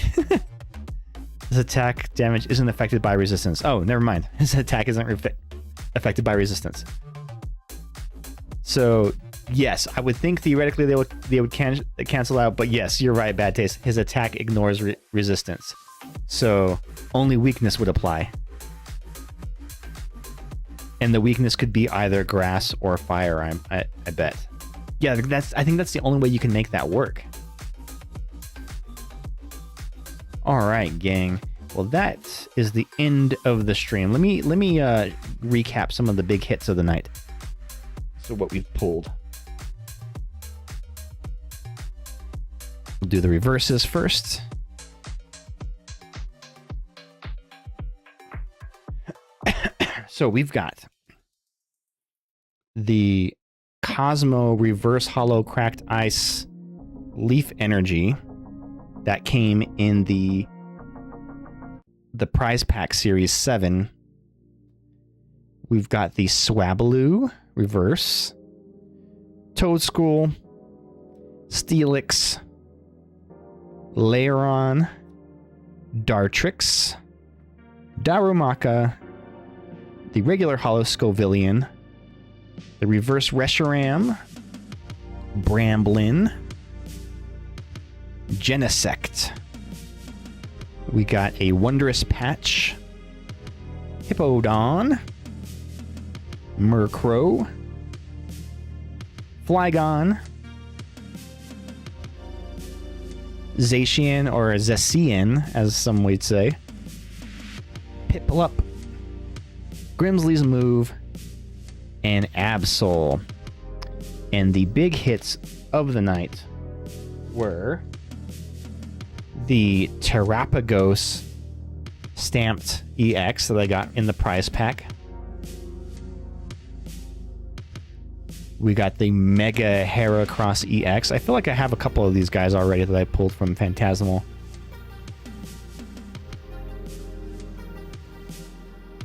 His attack damage isn't affected by resistance. Oh, never mind. His attack isn't affected by resistance. So, yes, I would think theoretically they would cancel out, but yes, you're right, Bad Taste. His attack ignores resistance. So, only weakness would apply. And the weakness could be either grass or fire, I bet. Yeah, I think that's the only way you can make that work. All right, gang. Well, that is the end of the stream. Let me recap some of the big hits of the night. So what we've pulled. We'll do the reverses first. So we've got the Cosmo Reverse Hollow Cracked Ice Leaf Energy that came in the Prize Pack Series 7. We've got the Swablu Reverse, Toadschool, Steelix, Lairon, Dartrix, Darumaka, the regular Hollow Scovillian, the Reverse Reshiram, Bramblin, Genesect. We got a Wondrous Patch, Hippowdon, Murkrow, Flygon, Zacian, or Zacian, as some would say, Piplup, Grimsley's Move, and Absol. And the big hits of the night were the Terrapagos stamped EX that I got in the prize pack. We got the Mega Heracross EX. I feel like I have a couple of these guys already that I pulled from Phantasmal.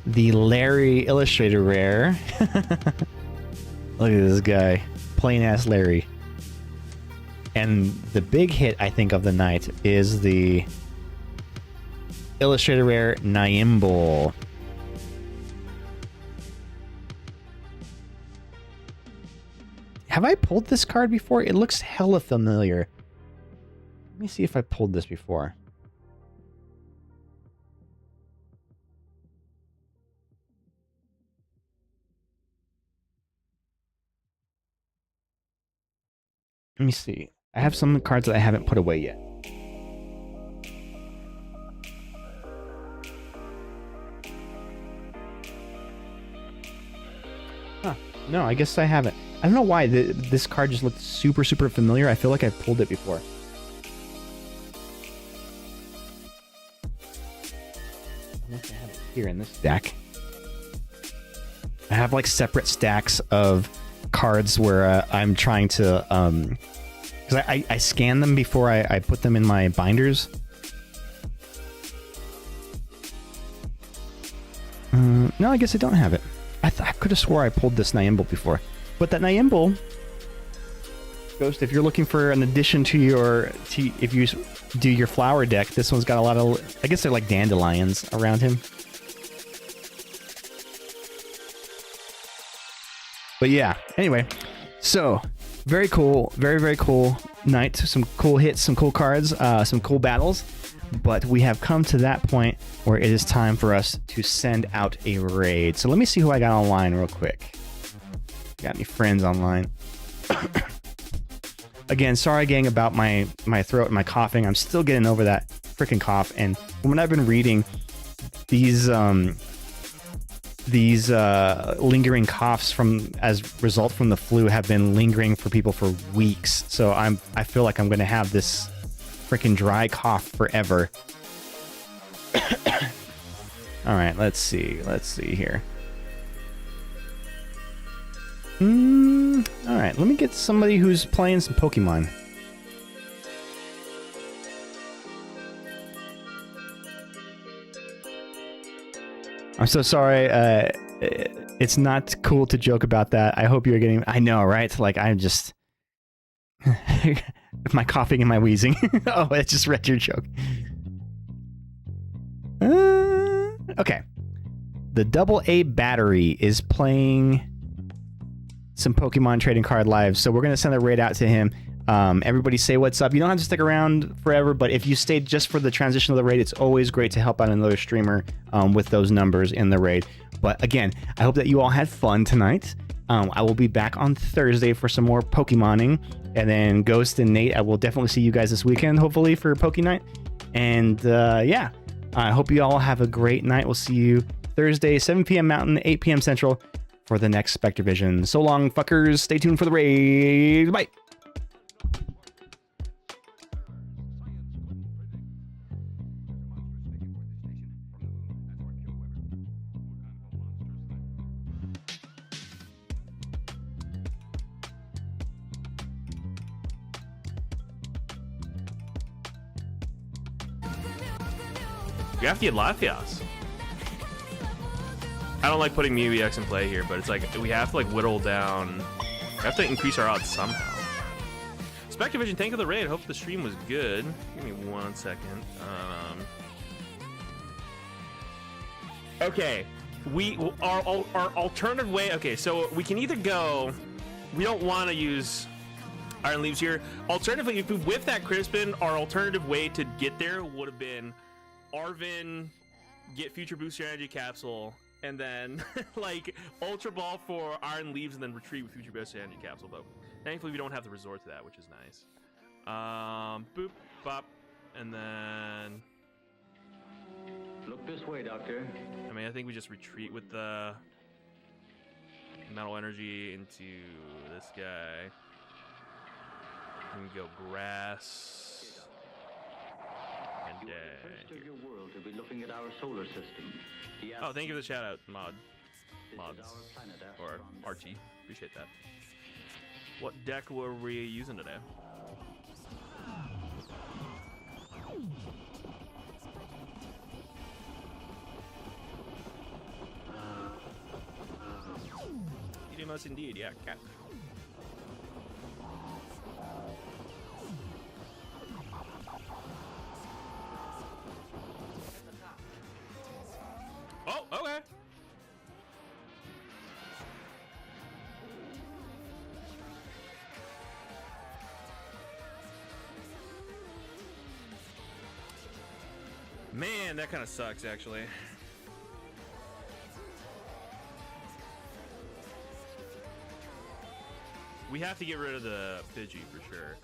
The Larry Illustrator Rare. Look at this guy. Plain ass Larry. And the big hit, I think, of the night is the Illustrator Rare Niimble. Have I pulled this card before? It looks hella familiar. Let me see if I pulled this before. Let me see. I have some cards that I haven't put away yet. Huh. No, I guess I haven't. I don't know why this card just looked super, super familiar. I feel like I've pulled it before. Unless I have it here in this deck. I have like separate stacks of cards where I'm trying to because I scan them before I put them in my binders. No, I guess I don't have it. I could have swore I pulled this Niimble before, but that Niimble Ghost, if you're looking for an addition to your if you do your flower deck, this one's got a lot of, I guess they're like dandelions around him. But yeah, anyway, so very cool, very, very cool night. Some cool hits, some cool cards, some cool battles. But we have come to that point where it is time for us to send out a raid. So let me see who I got online real quick. Got any friends online? Again, sorry gang about my throat and my coughing. I'm still getting over that freaking cough. And when I've been reading these lingering coughs as result from the flu have been lingering for people for weeks. So I feel like I'm going to have this freaking dry cough forever. All right, let's see here. All right, let me get somebody who's playing some Pokemon. I'm so sorry. It's not cool to joke about that. I hope you're getting... I know, right? Like, I'm just... my coughing and my wheezing. Oh, I just read your joke. Okay. The AA battery is playing some Pokemon trading card live, so we're going to send a raid out to him. Everybody say what's up. You don't have to stick around forever, but if you stayed just for the transition of the raid, it's always great to help out another streamer with those numbers in the raid. But again, I hope that you all had fun tonight. I will be back on Thursday for some more Pokemoning, and then Ghost and Nate, I will definitely see you guys this weekend, hopefully, for Poke Night. And yeah, I hope you all have a great night. We'll see you Thursday, 7 p.m. Mountain, 8 p.m. Central for the next Spectre Vision. So long, fuckers. Stay tuned for the raid. Bye. You have to get Latias. I don't like putting Mew EX in play here, but it's like we have to like whittle down. We have to increase our odds somehow. Spectre Vision, thank you for the raid. Hope the stream was good. Give me 1 second. Okay, our alternative way. Okay, so we can either go. We don't want to use Iron Leaves here. Alternatively, if we whiff that Crispin, our alternative way to get there would have been Arven, get Future Booster Energy Capsule, and then like Ultra Ball for Iron Leaves, and then retreat with Future Booster Energy Capsule. But thankfully, we don't have to resort to that, which is nice. Boop, bop, and then. Look this way, Doctor. I mean, I think we just retreat with the Metal Energy into this guy. We can go Grass. And You are the first of your world to be looking at our solar system. oh, thank you for the shout out, Mods. Our planet Or Astron. Archie. Appreciate that. What deck were we using today? You must indeed, yeah, cat. Oh, okay. Man, that kind of sucks, actually. We have to get rid of the Pidgey for sure,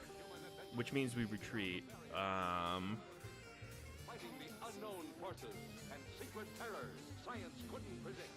which means we retreat. Fighting the unknown forces and secret terrors science couldn't predict.